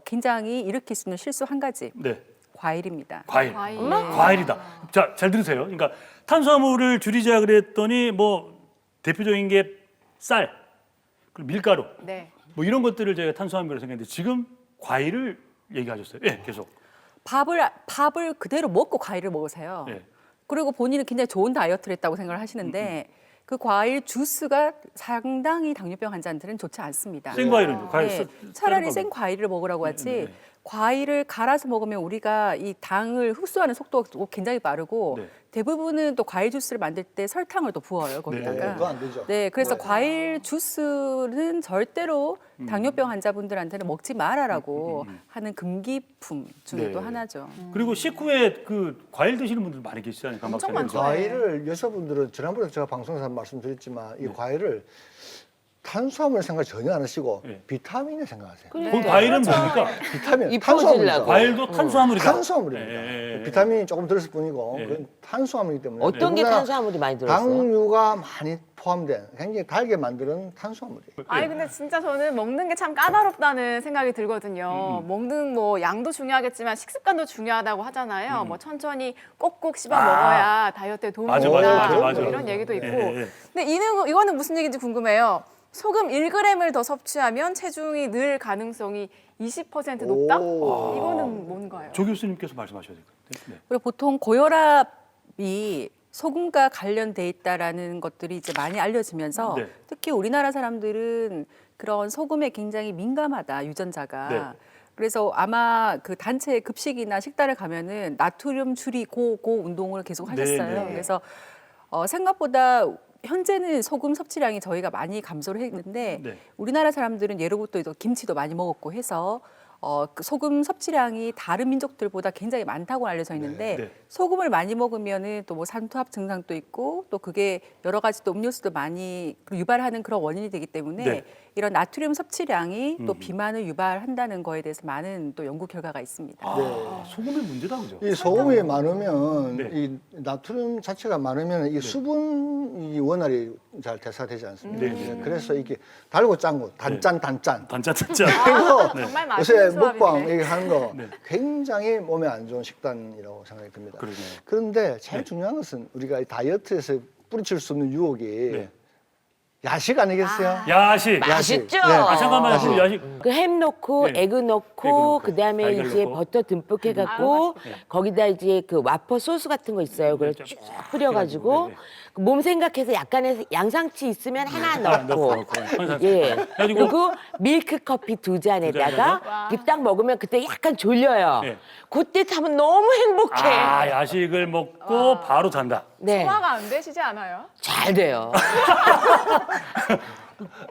굉장히 일으킬 수 있는 실수 한 가지, 네. 과일입니다. 과일. 과일. 과일이다. 자, 잘 들으세요. 그러니까 탄수화물을 줄이자 그랬더니 뭐 대표적인 게 쌀, 그리고 밀가루, 네. 뭐 이런 것들을 저희가 탄수화물이라고 생각했는데 지금 과일을 얘기하셨어요. 예, 계속. 밥을 그대로 먹고 과일을 먹으세요. 예. 그리고 본인은 굉장히 좋은 다이어트를 했다고 생각을 하시는데 그 과일 주스가 상당히 당뇨병 환자한테는 좋지 않습니다. 생과일은요? 과일 네, 썰- 차라리 썰은 생 과일을 먹으라고 하지 네. 과일을 갈아서 먹으면 우리가 이 당을 흡수하는 속도가 굉장히 빠르고 네. 대부분은 또 과일 주스를 만들 때 설탕을 또 부어요 네, 거기다가. 그거 안 되죠. 네, 그래서 과일 주스는 절대로 당뇨병 환자분들한테는 먹지 말아라고 하는 금기품 중에 또 네. 하나죠. 그리고 식후에 그 과일 드시는 분들 많이 계시잖아요. 엄청 감박사님. 많죠. 과일을 여성분들은 지난번에 제가 방송에서 말씀드렸지만 이 네. 과일을 탄수화물 생각 전혀 안 하시고 네. 비타민을 생각하세요. 그럼 과일은 뭡니까? 비타민, 이뻐지려고. 탄수화물이죠. 과일도 탄수화물이다. 탄수화물입니다. 예. 비타민이 조금 들었을 뿐이고 예. 그건 탄수화물이기 때문에 어떤 게 우리나라 탄수화물이 많이 들었어요? 당류가 많이 포함된 굉장히 달게 만드는 탄수화물이에요. 아니 근데 진짜 저는 먹는 게 참 까다롭다는 생각이 들거든요. 먹는 뭐 양도 중요하겠지만 식습관도 중요하다고 하잖아요. 뭐 천천히 꼭꼭 씹어 먹어야 다이어트에 도움이 맞아, 된다. 맞아, 뭐 맞아. 이런 얘기도 있고. 예. 근데 이거는 무슨 얘기인지 궁금해요. 소금 1g을 더 섭취하면 체중이 늘 가능성이 20% 높다? 오. 이거는 뭔가요? 조 교수님께서 말씀하셔야 될 것 같아요. 네. 그리고 보통 고혈압이 소금과 관련돼 있다라는 것들이 이제 많이 알려지면서 네. 특히 우리나라 사람들은 그런 소금에 굉장히 민감하다 유전자가. 네. 그래서 아마 그 단체 급식이나 식단을 가면은 나트륨 줄이고 운동을 계속 하셨어요. 네. 그래서 생각보다 현재는 소금 섭취량이 저희가 많이 감소를 했는데 네. 우리나라 사람들은 예로부터 김치도 많이 먹었고 해서 그 소금 섭취량이 다른 민족들보다 굉장히 많다고 알려져 있는데 네. 소금을 많이 먹으면은 또 뭐 산투압 증상도 있고 또 그게 여러 가지 또 음료수도 많이 유발하는 그런 원인이 되기 때문에 네. 이런 나트륨 섭취량이 또 비만을 유발한다는 거에 대해서 많은 또 연구 결과가 있습니다. 아, 소금의 문제다 그죠? 이 소금이 많으면 네. 이 나트륨 자체가 많으면 이 수분이 원활히 잘 대사되지 않습니다. 네. 그래서 이게 달고 짠 거, 단짠. 단짠. 그래서 정말 요새 맛있는 먹방 조합이네. 얘기하는 거 네. 굉장히 몸에 안 좋은 식단이라고 생각이 듭니다. 그러네요. 그런데 제일 네. 중요한 것은 우리가 이 다이어트에서 뿌리칠 수 없는 유혹이 네. 야식 아니겠어요? 야식. 맛있죠? 네. 아, 잠깐만요. 야식. 야식. 그 햄 넣고 네. 에그 넣고 에그 넣고, 그다음에 달걀 이제 넣고. 버터 듬뿍 해갖고 거기다 이제 그 와퍼 소스 같은 거 있어요. 그걸 쭉 뿌려가지고 네, 네. 몸 생각해서 약간의 양상치 있으면 하나 넣고, 넣고 넣고. 예 그래가지고 그리고 밀크 커피 두 잔에다가 이딱 먹으면 그때 약간 졸려요. 네. 그때 타면 너무 행복해. 아, 야식을 먹고 바로 잔다. 네, 소화가 안 되시지 않아요? 잘 돼요.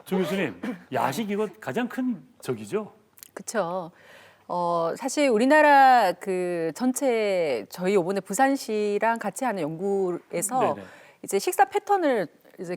조 교수님, 야식 이거 가장 큰 적이죠? 그렇죠. 사실 우리나라 그 전체 저희 이번에 부산시랑 같이 하는 연구에서 네네. 이제 식사 패턴을 이제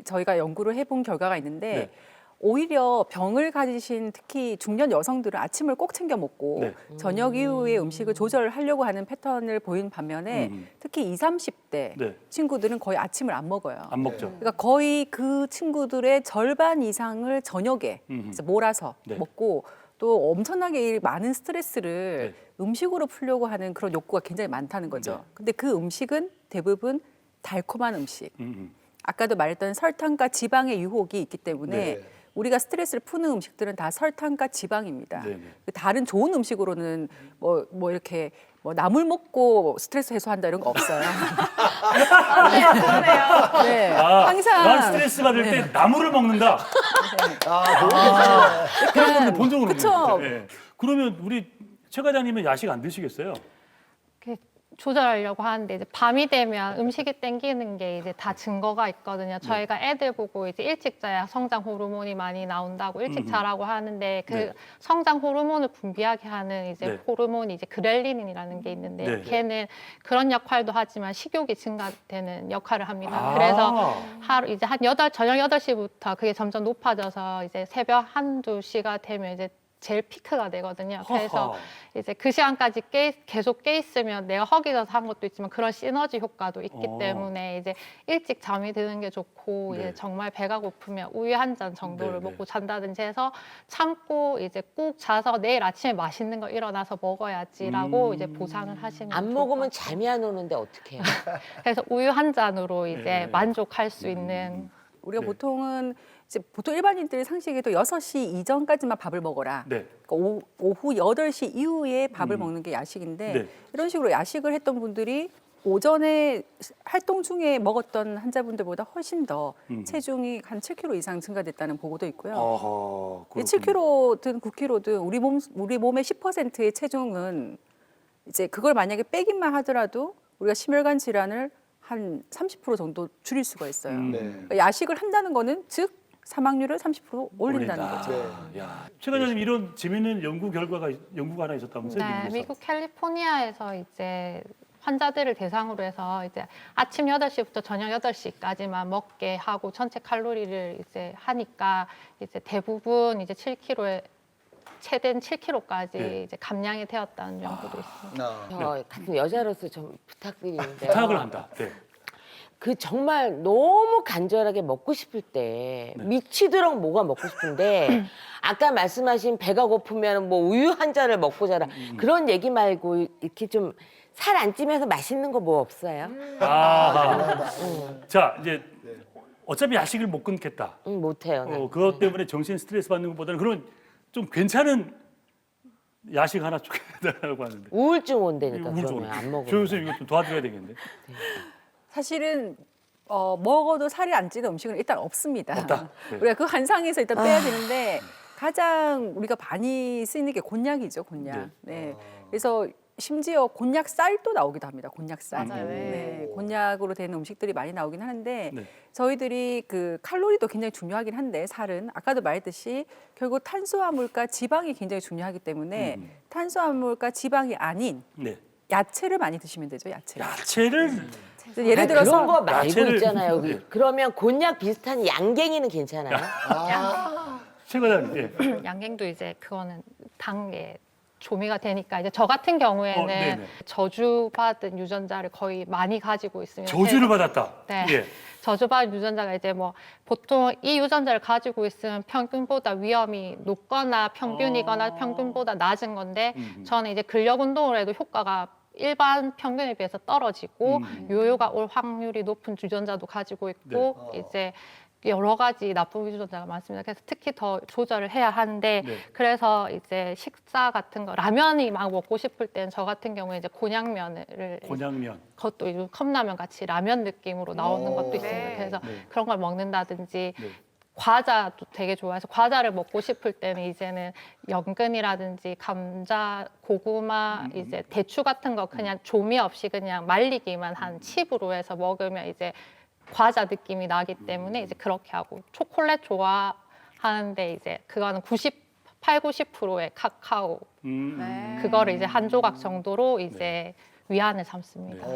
저희가 연구를 해본 결과가 있는데 네. 오히려 병을 가지신 특히 중년 여성들은 아침을 꼭 챙겨 먹고 네. 저녁 이후에 음식을 조절하려고 하는 패턴을 보인 반면에 특히 20, 30대 네. 친구들은 거의 아침을 안 먹어요. 안 먹죠. 그러니까 거의 그 친구들의 절반 이상을 저녁에 이제 몰아서 네. 먹고 또 엄청나게 많은 스트레스를 음식으로 풀려고 하는 그런 욕구가 굉장히 많다는 거죠. 네. 근데 그 음식은 대부분 달콤한 음식. 음. 아까도 말했던 설탕과 지방의 유혹이 있기 때문에 네. 우리가 스트레스를 푸는 음식들은 다 설탕과 지방입니다. 네네. 다른 좋은 음식으로는 뭐 이렇게 뭐 나물 먹고 스트레스 해소한다 이런 거 없어요. 네, 아, 항상 난 스트레스 받을 때 나물을 먹는다. 그런 분들 본 적은 그쵸. 없는데. 예. 그러면 우리 최 과장님은 야식 안 드시겠어요? 이렇게 조절하려고 하는데 이제 밤이 되면 음식이 땡기는 게 이제 다 증거가 있거든요. 저희가 애들 보고 이제 일찍 자야 성장 호르몬이 많이 나온다고 일찍 자라고 하는데 그 네. 성장 호르몬을 분비하게 하는 이제 네. 호르몬이 이제 그렐린이라는 게 있는데 네. 걔는 그런 역할도 하지만 식욕이 증가되는 역할을 합니다. 아. 그래서 하루 이제 저녁 8시부터 그게 점점 높아져서 이제 새벽 1~2시가 되면 이제 제일 피크가 되거든요. 그래서 허허. 이제 그 시간까지 계속 깨 있으면 내가 허기져서 한 것도 있지만 그런 시너지 효과도 있기 때문에 이제 일찍 잠이 드는 게 좋고 네. 이제 정말 배가 고프면 우유 한 잔 정도를 네, 네. 먹고 잔다든지 해서 참고 이제 꾹 자서 내일 아침에 맛있는 거 일어나서 먹어야지라고 이제 보상을 하시면 안 좋을 먹으면 것 같아요. 잠이 안 오는데 어떡해요? 그래서 우유 한 잔으로 이제 네. 만족할 수 있는 우리가 네. 보통은 이제 보통 일반인들이 상식에도 6시 이전까지만 밥을 먹어라. 네. 그러니까 오후 8시 이후에 밥을 먹는 게 야식인데 네. 이런 식으로 야식을 했던 분들이 오전에 활동 중에 먹었던 환자분들보다 훨씬 더 체중이 한 7kg 이상 증가됐다는 보고도 있고요. 어허. 이 7kg든 9kg든 우리 몸의 10%의 체중은 이제 그걸 만약에 빼기만 하더라도 우리가 심혈관 질환을 한 30% 정도 줄일 수가 있어요. 네. 그러니까 야식을 한다는 거는 즉 사망률을 30% 올린다는 올린다. 거죠. 네. 야, 최 과장님 이런 재미있는 연구가 하나 있었다면서요? 네, 미국에서? 미국 캘리포니아에서 이제 환자들을 대상으로 해서 이제 아침 8시부터 저녁 8시까지만 먹게 하고 전체 칼로리를 이제 하니까 이제 대부분 이제 7kg에 최대는 7kg까지 네. 이제 감량이 되었다는 연구도 있습니다. 저 같은 여자로서 좀 부탁드리는데요. 부탁을 한다. 네. 그 정말 너무 간절하게 먹고 싶을 때 미치도록 뭐가 먹고 싶은데 아까 말씀하신 배가 고프면 뭐 우유 한 잔을 먹고 자라 그런 얘기 말고 이렇게 좀 살 안 찌면서 맛있는 거 뭐 없어요? 자, 이제 어차피 야식을 못 끊겠다. 못해요. 난. 그것 때문에 정신 스트레스 받는 것보다는 그런 좀 괜찮은 야식 하나 쪼개달라고 하는데. 우울증 온다니까 우울증 그러면 안 먹으면. 조 교수님 이거 좀 도와드려야 되겠는데. 사실은 먹어도 살이 안 찌는 음식은 일단 없습니다. 없다. 네. 우리가 그 한상에서 일단 빼야 되는데 가장 우리가 많이 쓰이는 게 곤약이죠, 곤약. 네. 그래서 심지어 곤약 쌀도 나오기도 합니다. 곤약 쌀. 맞아요. 네. 곤약으로 된 음식들이 많이 나오긴 하는데 네. 저희들이 그 칼로리도 굉장히 중요하긴 한데 살은 아까도 말했듯이 결국 탄수화물과 지방이 굉장히 중요하기 때문에 탄수화물과 지방이 아닌 네. 야채를 많이 드시면 되죠, 야채를. 야채를 예를 아니, 들어서 그런 거 말고 야채를- 있잖아요. 네. 그러면 곤약 비슷한 양갱이는 괜찮아요? 최 과장님. 예. 양갱도 이제 그거는 단계 조미가 되니까 이제 저 같은 경우에는 네네. 저주받은 유전자를 거의 많이 가지고 있으면 저주를 받았다. 네. 예. 저주받은 유전자가 이제 뭐 보통 이 유전자를 가지고 있으면 평균보다 위험이 높거나 평균이거나 평균보다 낮은 건데 저는 이제 근력 운동을 해도 효과가 일반 평균에 비해서 떨어지고 요요가 올 확률이 높은 유전자도 가지고 있고 이제 여러 가지 나쁜 유전자가 많습니다. 그래서 특히 더 조절을 해야 하는데 네. 그래서 이제 식사 같은 거 라면이 막 먹고 싶을 때는 저 같은 경우에 이제 곤약면을 곤약면. 그것도 이제 컵라면 같이 라면 느낌으로 나오는 것도 있습니다. 그래서 네. 그런 걸 먹는다든지 네. 과자도 되게 좋아해서 과자를 먹고 싶을 때는 이제는 연근이라든지 감자, 고구마, 이제 대추 같은 거 그냥 조미 없이 그냥 말리기만 한 칩으로 해서 먹으면 이제 과자 느낌이 나기 때문에 이제 그렇게 하고 초콜릿 좋아하는데 이제 그거는 90%의 카카오 그거를 이제 한 조각 정도로 이제 위안을 삼습니다.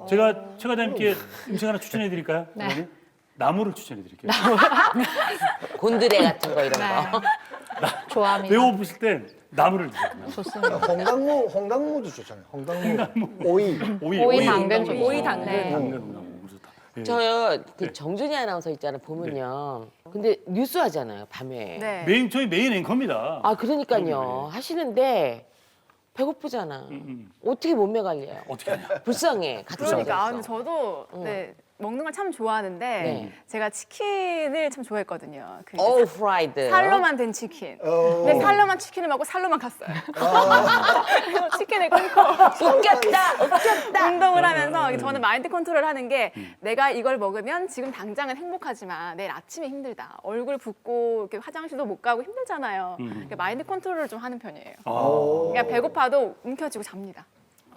제가 최 과장님께 음식 하나 추천해 드릴까요? 네. 나물을 추천해 드릴게요. 곤드레 같은 거 이런 네. 거. 좋아합니다. 배고프실 땐 나물을 드세요. 좋습니다. 홍당무도 좋잖아요. 홍당무, 오이. 오이 당근 좋죠. 오이 당근. 네. 당근 너무 좋다. 예. 저요 그 정준희 아나운서 있잖아요 보면요. 근데 뉴스 하잖아요 밤에. 네. 저희 메인 앵커입니다. 아 그러니까요 하시는데 배고프잖아. 어떻게 몸매 관리해요? 어떻게 하냐? 불쌍해. 같은 그러니까 아, 여자로서. 근데 저도 네, 먹는 걸 참 좋아하는데 네. 제가 치킨을 참 좋아했거든요. 그 all fried. 살로만 된 치킨. 근데 살로만 치킨을 먹고 살로만 갔어요. 그래서 치킨을 끊고 웃겼다. 운동을 하면서 저는 마인드 컨트롤을 하는 게 내가 이걸 먹으면 지금 당장은 행복하지만 내일 아침에 힘들다. 얼굴 붓고 이렇게 화장실도 못 가고 힘들잖아요. 그러니까 마인드 컨트롤을 좀 하는 편이에요. 그러니까 배고파도 움켜쥐고 잡니다.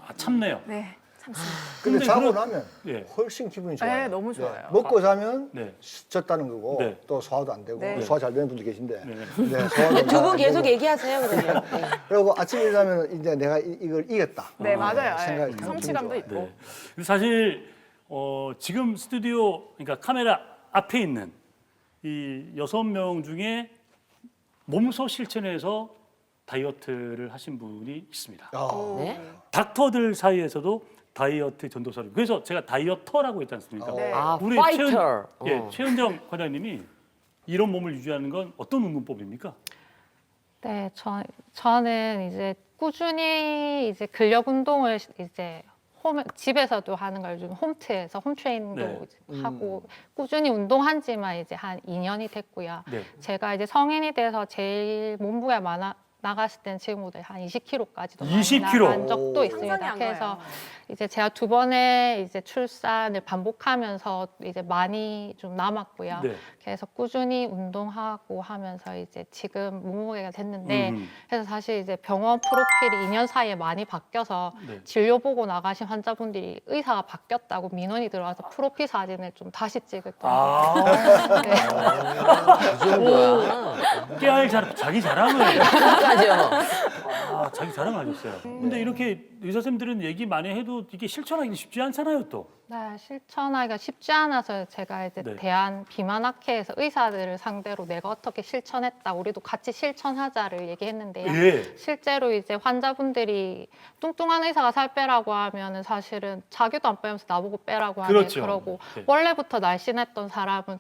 아, 참네요. 네, 참습니다. 근데 근데 자고 그런- 나면 예. 훨씬 기분이 좋아요. 네, 너무 좋아요. 먹고 자면 네. 졌다는 거고 네. 또 소화도 안 되고 네. 소화 잘 되는 분도 계신데 네. 소화도 두 분 안 계속 되고. 얘기하세요 그러면. 네. 그리고 아침에 일어나면 이제 내가 이걸 이겼다. 네, 맞아요. 생각이 네. 참 성취감도 기분 좋아요. 있고. 네. 사실 지금 스튜디오 그러니까 카메라 앞에 있는 이 6명 중에 몸소 실천해서 다이어트를 하신 분이 있습니다. 네? 닥터들 사이에서도 다이어트 전도사를 그래서 제가 다이어터라고 했지 않습니까? 네. 아 우리 파이터. 최은정 과장님이 이런 몸을 유지하는 건 어떤 운동법입니까? 네, 저는 이제 꾸준히 이제 근력 운동을 이제 집에서도 하는 걸 요즘 홈트에서 홈트레이닝도 네. 이제 하고 꾸준히 운동한 지만 이제 한 2년이 됐고요. 네. 제가 이제 성인이 돼서 제일 몸무게가 나갔을 때는 지금보다 한 20kg까지도 많이 20kg? 나간 적도 상상이 있습니다. 안 그래서 가요. 이제 제가 2번의 이제 출산을 반복하면서 이제 많이 좀 남았고요. 네. 그래서 꾸준히 운동하고 하면서 이제 지금 몸무게가 됐는데 그래서 사실 이제 병원 프로필이 2년 사이에 많이 바뀌어서 네. 진료 보고 나가신 환자분들이 의사가 바뀌었다고 민원이 들어와서 프로필 사진을 좀 다시 찍을 아, 정도로 네. 그 정도야. 깨알 자기 자랑을 그러니까요. 아, 자기 자랑하셨어요. 근데 이렇게 의사 선생님들은 얘기 많이 해도 이게 실천하기 쉽지 않잖아요, 또. 네, 실천하기가 쉽지 않아서 제가 이제 네. 대한비만학회에서 의사들을 상대로 내가 어떻게 실천했다, 우리도 같이 실천하자를 얘기했는데요. 예. 실제로 이제 환자분들이 뚱뚱한 의사가 살 빼라고 하면은 사실은 자기도 안 빼면서 나보고 빼라고 하네. 그렇죠. 그러고 네. 원래부터 날씬했던 사람은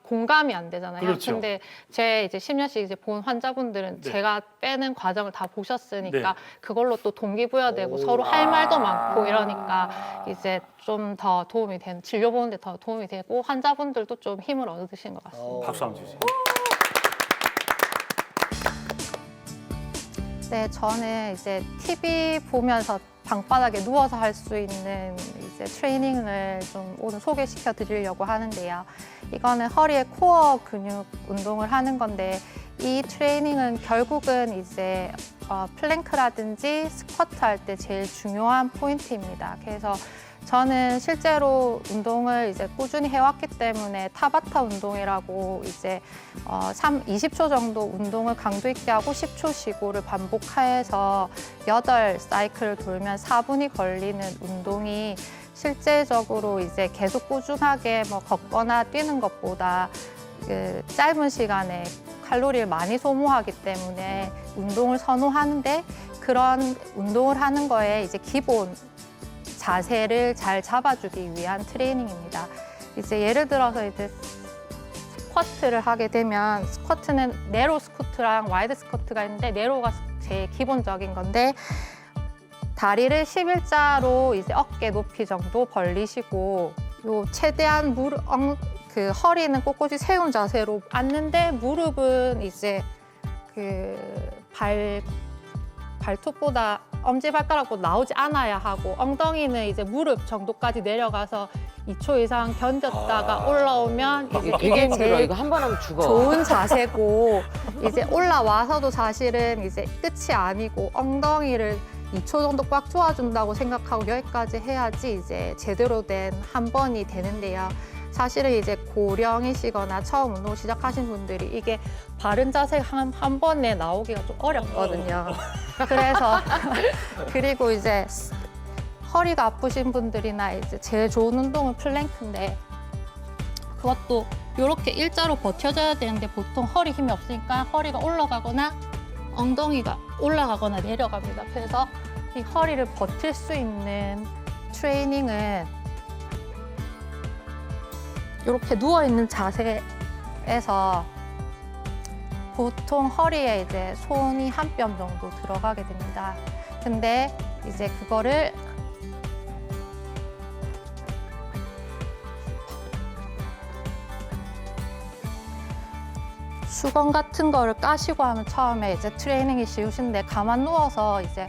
공감이 안 되잖아요. 그렇죠. 근데 제 이제 10년씩 이제 본 환자분들은 네. 제가 빼는 과정을 다 보셨으니까 네. 그걸로 또 동기부여되고 서로 할 말도 많고 이러니까 이제 좀 더 도움이 되는, 진료 보는데 더 도움이 되고 환자분들도 좀 힘을 얻으신 것 같습니다. 박수 한번 주세요. 네, 저는 이제 TV 보면서 방바닥에 누워서 할 수 있는 이제 트레이닝을 좀 오늘 소개시켜 드리려고 하는데요. 이거는 허리의 코어 근육 운동을 하는 건데 이 트레이닝은 결국은 이제 플랭크라든지 스쿼트 할 때 제일 중요한 포인트입니다. 그래서 저는 실제로 운동을 이제 꾸준히 해왔기 때문에 타바타 운동이라고 이제 20초 정도 운동을 강도 있게 하고 10초 쉬고를 반복해서 8사이클을 돌면 4분이 걸리는 운동이 실제적으로 이제 계속 꾸준하게 뭐 걷거나 뛰는 것보다 그 짧은 시간에 칼로리를 많이 소모하기 때문에 운동을 선호하는데 그런 운동을 하는 거에 이제 기본 자세를 잘 잡아주기 위한 트레이닝입니다. 이제 예를 들어서 이제 스쿼트를 하게 되면 스쿼트는 네로 스쿼트랑 와이드 스쿼트가 있는데 네로가 제일 기본적인 건데 다리를 11자로 이제 어깨 높이 정도 벌리시고 요 최대한 그 허리는 꼿꼿이 세운 자세로 앉는데 무릎은 이제 그 발톱보다 엄지발가락보다 나오지 않아야 하고 엉덩이는 이제 무릎 정도까지 내려가서 2초 이상 견뎠다가 올라오면 이제 되게 이게 힘들어. 제일 이거 한 번 하면 죽어. 좋은 자세고 이제 올라와서도 사실은 이제 끝이 아니고 엉덩이를 2초 정도 꽉 조아준다고 생각하고 여기까지 해야지 이제 제대로 된 한 번이 되는데요. 사실은 이제 고령이시거나 처음 운동 시작하신 분들이 이게 바른 자세가 한 번에 나오기가 좀 어렵거든요. 그래서 그리고 이제 허리가 아프신 분들이나 이제 제일 좋은 운동은 플랭크인데 그것도 이렇게 일자로 버텨줘야 되는데 보통 허리 힘이 없으니까 허리가 올라가거나 엉덩이가 올라가거나 내려갑니다. 그래서 이 허리를 버틸 수 있는 트레이닝은 이렇게 누워있는 자세에서 보통 허리에 이제 손이 한 뼘 정도 들어가게 됩니다. 근데 이제 그거를 수건 같은 거를 까시고 하면 처음에 이제 트레이닝이 쉬우신데 가만 누워서 이제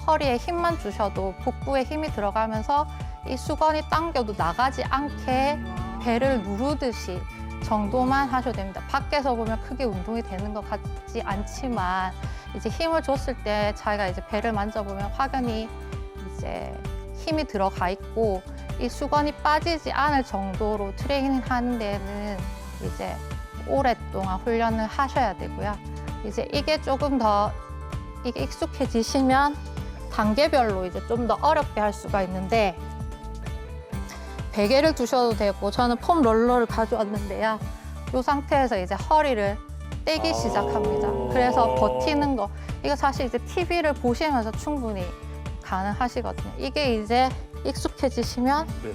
허리에 힘만 주셔도 복부에 힘이 들어가면서 이 수건이 당겨도 나가지 않게 배를 누르듯이 정도만 하셔도 됩니다. 밖에서 보면 크게 운동이 되는 것 같지 않지만 이제 힘을 줬을 때 자기가 이제 배를 만져보면 확연히 이제 힘이 들어가 있고 이 수건이 빠지지 않을 정도로 트레이닝 하는 데는 이제 오랫동안 훈련을 하셔야 되고요. 이제 이게 조금 더 이게 익숙해지시면 단계별로 이제 좀 더 어렵게 할 수가 있는데 베개를 두셔도 되고 저는 폼 롤러를 가져왔는데요. 이 상태에서 이제 허리를 떼기 시작합니다. 그래서 버티는 거 이거 사실 이제 TV를 보시면서 충분히 가능하시거든요. 이게 이제 익숙해지시면 네.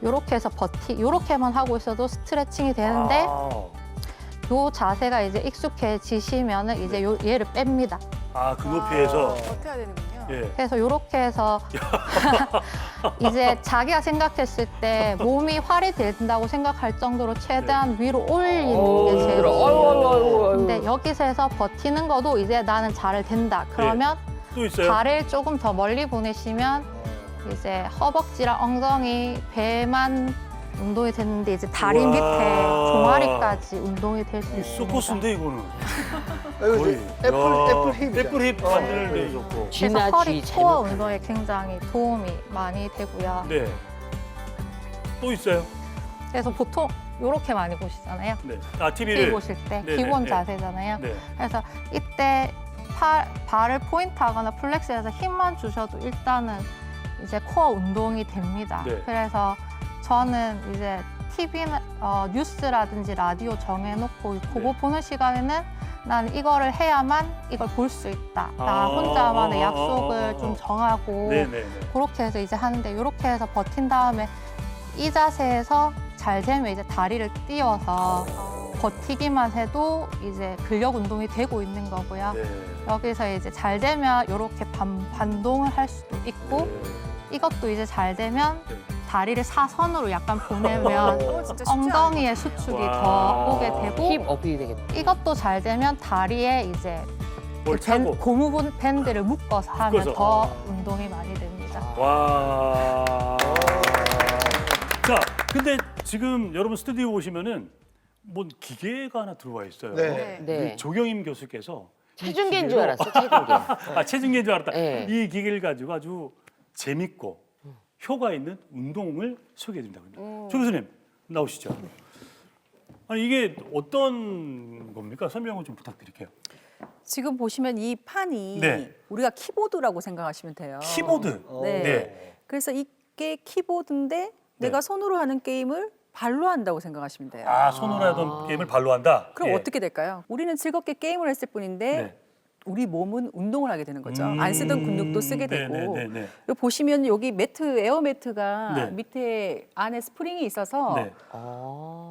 이렇게 해서 이렇게만 하고 있어도 스트레칭이 되는데 이 자세가 이제 익숙해지시면은 이제 얘를 뺍니다. 아, 그 높이에서. 버텨야 되는군요. 예. 그래서 이렇게 해서 이제 자기가 생각했을 때 몸이 활이 된다고 생각할 정도로 최대한 위로 올리는 게 제일 중요해요. 근데 여기서 해서 버티는 것도 이제 나는 잘 된다. 그러면 또 있어요? 발을 조금 더 멀리 보내시면 이제 허벅지랑 엉덩이, 배만 운동이 됐는데 이제 다리 우와. 밑에 종아리까지 운동이 될 수 이 있습니다. 소코스인데 이거는. 이거 거의. 이제 애플 힙이잖아. 애플 힙 만드는 데 좋고. 그래서 쥐나 허리 쥐 코어 잘못 운동에 굉장히 도움이 많이 되고요. 네. 또 있어요? 그래서 보통 이렇게 많이 보시잖아요. 네. 아, TV TV를. 보실 때 네네, 기본 네. 자세잖아요. 네. 그래서 이때 발을 포인트하거나 플렉스해서 힘만 주셔도 일단은 이제 코어 운동이 됩니다. 네. 그래서 저는 이제 TV나 뉴스라든지 라디오 정해놓고 그거 보는 시간에는 난 이거를 해야만 이걸 볼 수 있다. 나 혼자만의 약속을 좀 정하고 네네네. 그렇게 해서 이제 하는데 이렇게 해서 버틴 다음에 이 자세에서 잘 되면 이제 다리를 띄워서 버티기만 해도 이제 근력 운동이 되고 있는 거고요. 네. 여기서 이제 잘 되면 이렇게 반동을 할 수도 있고 이것도 이제 잘 되면 네. 다리를 사선으로 약간 보내면 진짜 쉽지 엉덩이의 수축이 와. 더 오게 되고 힙 어필이 되겠다. 이것도 잘 되면 다리에 이제 뭘 차고. 고무 밴드를 묶어서 하면 묶어서. 더 운동이 많이 됩니다. 와. 자, 근데 지금 여러분 스튜디오 오시면은 뭔 기계가 하나 들어와 있어요. 네. 네. 조경임 교수께서 체중계인 줄 기계로- 알았어, 체중계. 아, 체중계인 줄 알았다. 네. 이 기계를 가지고 아주 재밌고 효과 있는 운동을 소개해 드린다고요. 조 교수님 나오시죠. 아니 이게 어떤 겁니까? 설명을 좀 부탁드릴게요. 지금 보시면 이 판이 네. 우리가 키보드라고 생각하시면 돼요. 키보드. 네. 네. 그래서 이게 키보드인데 내가 손으로 하는 게임을 발로 한다고 생각하시면 돼요. 아, 손으로 하던 게임을 발로 한다. 그럼 예. 어떻게 될까요? 우리는 즐겁게 게임을 했을 뿐인데 네. 우리 몸은 운동을 하게 되는 거죠. 안 쓰던 근육도 쓰게 되고. 네네네. 여기 보시면 여기 매트, 에어 매트가 네. 밑에 안에 스프링이 있어서 네.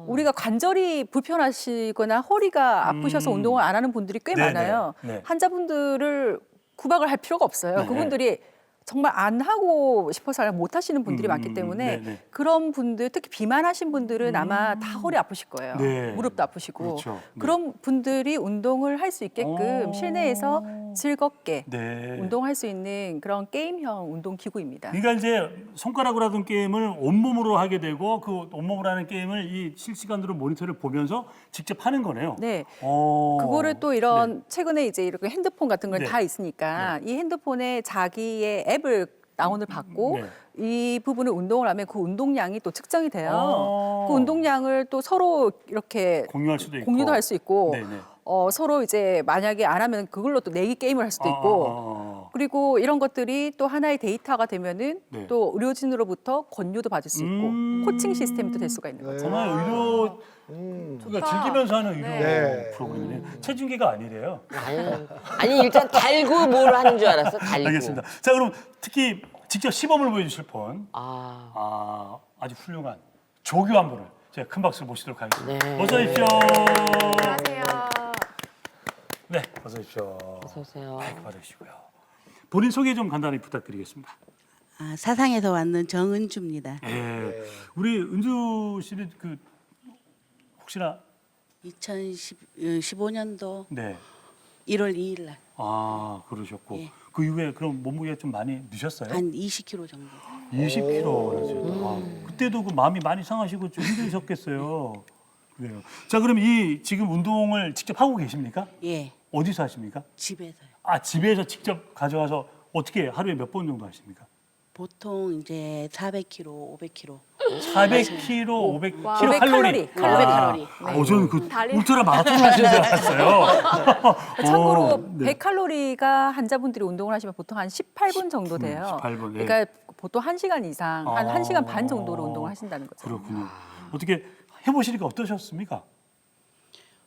우리가 관절이 불편하시거나 허리가 아프셔서 운동을 안 하는 분들이 꽤 네네. 많아요. 네. 환자분들을 구박을 할 필요가 없어요. 네. 그분들이 정말 안 하고 싶어서 못 하시는 분들이 많기 때문에 네네. 그런 분들, 특히 비만하신 분들은 아마 다 허리 아프실 거예요. 네. 무릎도 아프시고. 그렇죠. 네. 그런 분들이 운동을 할 수 있게끔 실내에서 즐겁게 네. 운동할 수 있는 그런 게임형 운동 기구입니다. 그러니까 이제 손가락으로 하던 게임을 온몸으로 하게 되고 그 온몸으로 하는 게임을 이 실시간으로 모니터를 보면서 직접 하는 거네요. 네. 어. 그거를 또 이런 최근에 이제 이렇게 핸드폰 같은 건 네. 다 있으니까 이 핸드폰에 자기의 앱을 다운을 받고 네. 이 부분을 운동을 하면 그 운동량이 또 측정이 돼요. 어. 그 운동량을 또 서로 이렇게 공유할 수도 있고. 공유도 할 수 있고 네네. 서로 이제 만약에 안 하면 그걸로 또 내기 게임을 할 수도 있고 그리고 이런 것들이 또 하나의 데이터가 되면은 네. 또 의료진으로부터 권유도 받을 수 있고 코칭 시스템도 될 수가 있는 거죠. 정말 의료 그러니까 즐기면서 하는 의료 네. 프로그램이네요. 체중계가 아니래요. 아니 일단 달고 뭘 하는 줄 알았어, 달고. 알겠습니다. 자, 그럼 특히 직접 시범을 보여주실 분, 아, 아주 훌륭한 조교 한 분을 제가 큰 박수로 모시도록 하겠습니다. 네. 어서 오십시오. 안녕하세요. 네, 어서 오십시오. 어서 오세요. 마이크 받으시고요. 본인 소개 좀 간단히 부탁드리겠습니다. 아, 사상에서 왔는 정은주입니다. 예, 우리 은주 씨는 그 혹시나 2015년도 네, 1월 2일 날 한 그러셨고 예. 그 이후에 그럼 몸무게 좀 많이 드셨어요? 20kg 정도. 20kg. 그때도 그 마음이 많이 상하시고 좀 힘드셨겠어요. 그래요. 자, 그럼 이 지금 운동을 직접 하고 계십니까? 예, 어디서 하십니까? 집에서요. 아, 집에서 직접 가져와서 어떻게 하루에 몇 번 정도 하십니까? 보통 이제 400kg, 500kg. 400kg, 500kg 500 칼로리. 칼로리. 칼로리. 저는 그 울트라 마라톤 하시는 줄 알았어요. 참고로 네. 100칼로리가 환자분들이 운동을 하시면 보통 한 18분 정도 돼요. 18분, 예. 그러니까 보통 1시간 이상, 한 아. 1시간 반 정도로 운동을 하신다는 거죠. 그렇군요. 어떻게 해보시니까 어떠셨습니까?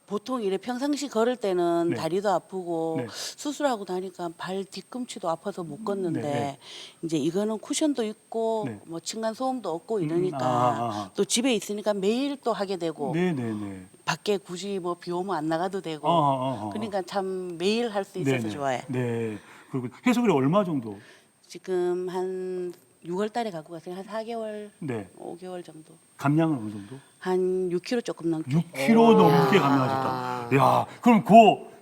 보통 이래 평상시 걸을 때는 네. 다리도 아프고 네. 수술하고 나니까 발 뒤꿈치도 아파서 못 걷는데 네, 네. 이제 이거는 쿠션도 있고 네. 뭐 층간 소음도 없고 이러니까 아. 또 집에 있으니까 매일 또 하게 되고 네네네. 밖에 굳이 뭐 비 오면 안 나가도 되고 그러니까 참 매일 할 수 있어서 네네. 좋아요. 네. 그리고 해수술이 얼마 정도? 지금 한 6월 달에 갖고 갔어요. 한 4개월, 네. 5개월 정도. 감량은 어느 정도? 한 6kg 조금 넘게. 6kg 넘게 감량하셨다. 야, 그럼 그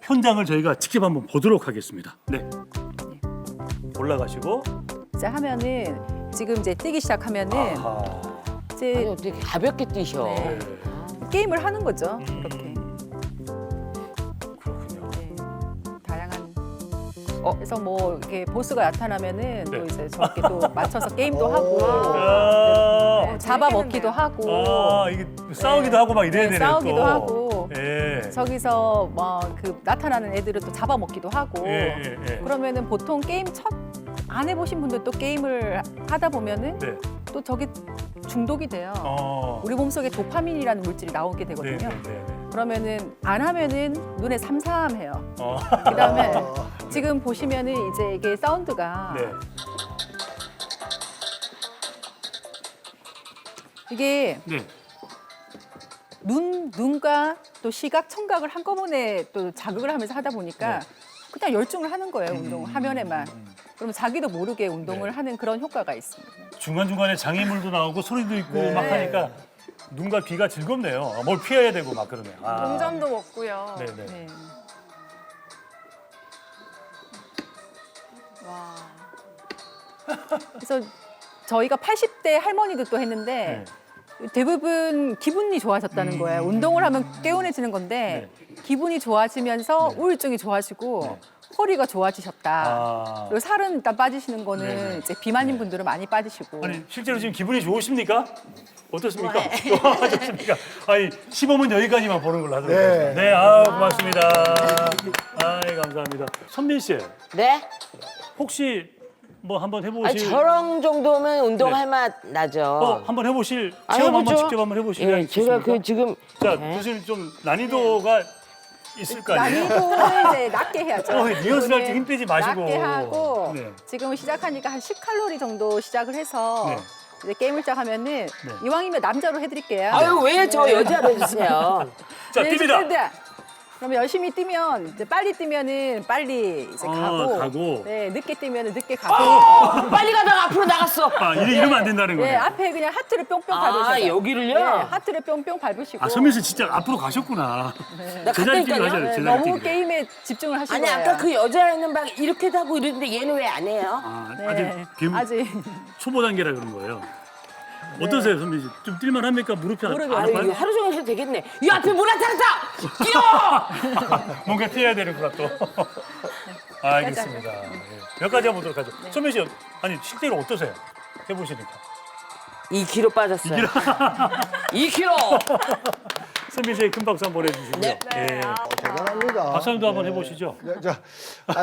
현장을 저희가 직접 한번 보도록 하겠습니다. 네. 올라가시고. 이제 하면은 지금 이제 뛰기 시작하면은 아하. 이제 아니, 어떻게 가볍게 뛰셔. 네. 게임을 하는 거죠. 이렇게. 그렇군요. 네. 다양한. 그래서 뭐 이렇게 보스가 나타나면은 네. 또 이제 저렇게 또 맞춰서 게임도 하고 아, 네, 잡아먹기도 하고 이게 싸우기도 하고 막 이래야 네, 되네요. 싸우기도 또. 하고. 예. 저기서 뭐 그 나타나는 애들을 또 잡아먹기도 하고 예. 그러면은 보통 게임 안 해보신 분들 또 게임을 하다 보면은 네. 또 저게 중독이 돼요. 우리 몸속에 도파민이라는 물질이 나오게 되거든요. 그러면은 안 하면은 눈에 삼삼해요. 그다음에 지금 보시면은 이제 이게 사운드가 네. 이게 네. 눈과 또 시각, 청각을 한꺼번에 또 자극을 하면서 하다 보니까 그냥 열중을 하는 거예요, 운동 화면에만. 그러면 자기도 모르게 운동을 하는 그런 효과가 있습니다. 중간중간에 장애물도 나오고 소리도 있고 막 하니까 눈과 귀가 즐겁네요. 뭘 피해야 되고 막 그러네요. 동점도 먹고요. 네네. 네. 와. 그래서 저희가 80대 할머니들도 했는데 대부분 기분이 좋아졌다는 거예요. 운동을 하면 개운해지는 건데 기분이 좋아지면서 우울증이 좋아지고 허리가 좋아지셨다. 그리고 살은 일단 빠지시는 거는 이제 비만인 분들은 많이 빠지시고. 아니 실제로 지금 기분이 좋으십니까? 어떻습니까? 좋습니까? 아니 시범은 여기까지만 보는 걸로 하도록 하겠습니다. 네, 고맙습니다. 감사합니다. 선민 씨, 네? 혹시 뭐 한번 아니, 해보실? 저런 정도면 운동할 맛 나죠. 한번 해보실 아, 체험 한번 해보죠. 직접 한번 해보실래요? 예, 제가 그 지금 자, 교수님 좀 난이도가 있을 거 아니에요? 난이도는 이제 낮게 해야죠. 리허설 할 때 힘 빼지 마시고. 낮게 하고 네. 지금 시작하니까 한 10칼로리 정도 시작을 해서 네. 이제 게임을 시작하면은 이왕이면 남자로 해드릴게요. 아유 왜 저 여자로 해주세요. 자, 네, 뜁니다. 뜁니다. 그러면 열심히 뛰면 이제 빨리 뛰면은 빨리 이제 가고, 네, 늦게 뛰면은 늦게 가고. 빨리 가다가 앞으로 나갔어. 이러면 안 된다는 네, 거예요. 앞에 그냥 하트를 뿅뿅 밟으셔서. 아 여기를요? 네, 하트를 뿅뿅 밟으시고. 선민 씨 진짜 앞으로 가셨구나. 나 제자리 뛰기 갔다니까요. 하셔요. 네, 제자리 너무 뛰기. 게임에 집중을 하신 아니 거예요. 아까 그 여자애는 막 이렇게도 하고 이러는데 얘는 왜 안 해요? 네, 아직 초보 단계라 그런 거예요. 어떠세요, 선민 씨? 좀 뛸만 합니까? 무릎이 무릎이 안 아유, 아파요? 이거 하루 종일 해도 되겠네. 이 앞에 물 나타났다! 뛰어! 뭔가 뛰어야 되는구나 또. 알겠습니다. 몇 가지 한번 보도록 하죠. 선민 씨, 아니 실제로 어떠세요? 해보시니까. 2kg 빠졌어요. 2kg! 선민 씨의 큰 박수 한번 보내주시고요. 네. 예. 대단합니다. 박사님도 한번 해보시죠.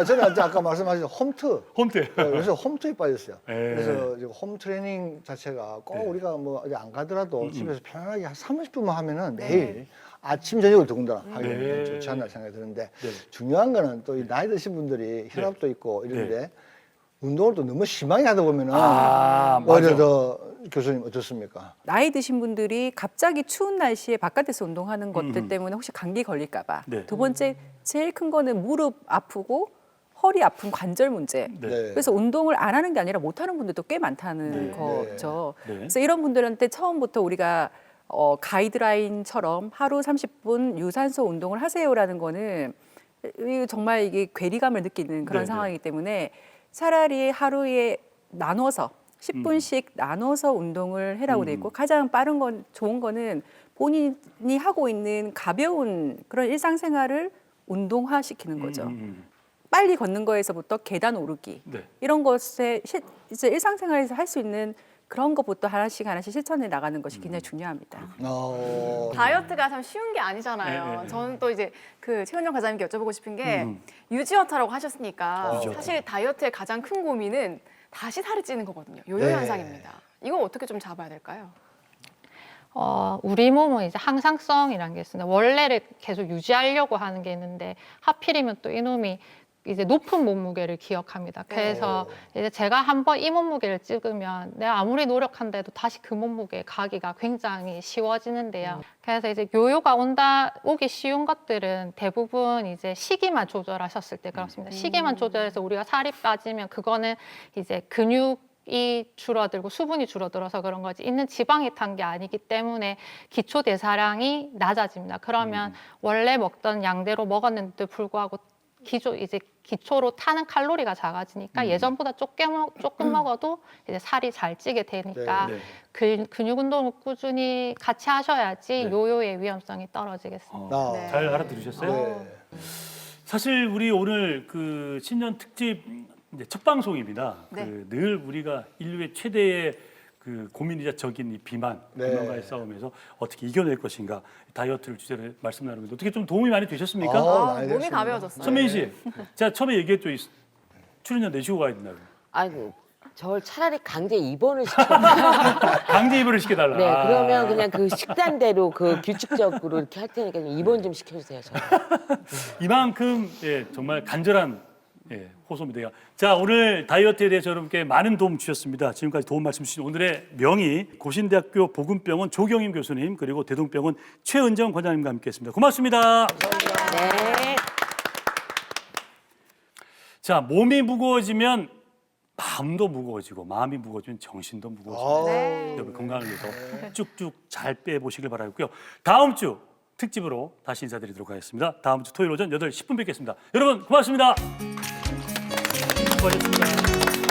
저는 아까 말씀하신 홈트. 홈트. 그래서 홈트에 빠졌어요. 예. 그래서 지금 홈 트레이닝 자체가 꼭 우리가 뭐 어디 안 가더라도 집에서 편안하게 한 30분만 하면은 매일 아침 저녁을 더군다나 하기는 좋지 않나 생각이 드는데 중요한 거는 또 이 나이 드신 분들이 혈압도 있고 이런데 운동을 또 너무 심하게 하다 보면은 오히려 더 교수님 어떻습니까? 나이 드신 분들이 갑자기 추운 날씨에 바깥에서 운동하는 것들 때문에 혹시 감기 걸릴까 봐. 네. 두 번째 제일 큰 거는 무릎 아프고 허리 아픈 관절 문제. 네. 그래서 운동을 안 하는 게 아니라 못 하는 분들도 꽤 많다는 거죠. 네. 그래서 이런 분들한테 처음부터 우리가 가이드라인처럼 하루 30분 유산소 운동을 하세요라는 거는 정말 이게 괴리감을 느끼는 그런 네, 상황이기 때문에 차라리 하루에 나눠서 10분씩 나눠서 운동을 해라고 돼 있고 가장 빠른 건 좋은 거는 본인이 하고 있는 가벼운 그런 일상생활을 운동화시키는 거죠. 빨리 걷는 거에서부터 계단 오르기 네. 이런 것에 이제 일상생활에서 할 수 있는 그런 것부터 하나씩 실천해 나가는 것이 굉장히 중요합니다. 다이어트가 참 쉬운 게 아니잖아요. 네. 저는 또 이제 그 최은정 과장님께 여쭤보고 싶은 게 유지어터라고 하셨으니까 사실 다이어트의 가장 큰 고민은 다시 살이 찌는 거거든요. 요요 네. 현상입니다. 이거 어떻게 좀 잡아야 될까요? 우리 몸은 이제 항상성이라는 게 있습니다. 원래를 계속 유지하려고 하는 게 있는데 하필이면 또 이놈이 이제 높은 몸무게를 기억합니다. 그래서 이제 제가 한번 이 몸무게를 찍으면 내가 아무리 노력한데도 다시 그 몸무게에 가기가 굉장히 쉬워지는데요. 그래서 이제 요요가 오기 쉬운 것들은 대부분 이제 시기만 조절하셨을 때 그렇습니다. 시기만 조절해서 우리가 살이 빠지면 그거는 이제 근육이 줄어들고 수분이 줄어들어서 그런 거지 있는 지방이 탄 게 아니기 때문에 기초 대사량이 낮아집니다. 그러면 원래 먹던 양대로 먹었는데도 불구하고 기초로 타는 칼로리가 작아지니까 예전보다 조금 먹어도 이제 살이 잘 찌게 되니까 근육 운동을 꾸준히 같이 하셔야지 요요의 위험성이 떨어지겠습니다. 잘 알아들으셨어요? 사실 우리 오늘 그 신년 특집 이제 첫 방송입니다. 네. 늘 우리가 인류의 최대의 그 고민이자 적인 이 비만, 네. 비만과의 싸움에서 어떻게 이겨낼 것인가 다이어트를 주제로 말씀 나누는데 어떻게 좀 도움이 많이 되셨습니까? 많이 몸이 됐습니다. 가벼워졌어요. 선배인 씨, 제가 처음에 얘기했죠. 출연료 내시고 가야 된다고. 아이고, 저를 차라리 강제 입원을 시켜요. 강제 입원을 시켜달라. 네, 그러면 그냥 그 식단대로 그 규칙적으로 이렇게 할 테니까 좀 입원 좀 시켜주세요. 저. 이만큼 예, 정말 간절한 예, 호소입니다. 자, 오늘 다이어트에 대해서 여러분께 많은 도움 주셨습니다. 지금까지 도움 말씀 주신 오늘의 명의 고신대학교 보건병원 조경임 교수님 그리고 대동병원 최은정 관장님과 함께했습니다. 고맙습니다. 네. 자, 몸이 무거워지면 마음도 무거워지고 마음이 무거워지면 정신도 무거워집니다. 네. 여러분 건강을 위해서 쭉쭉 잘 빼보시길 바라고요. 다음 주 특집으로 다시 인사드리도록 하겠습니다. 다음 주 토요일 오전 8시 10분 뵙겠습니다. 여러분 고맙습니다. 수고하셨습니다.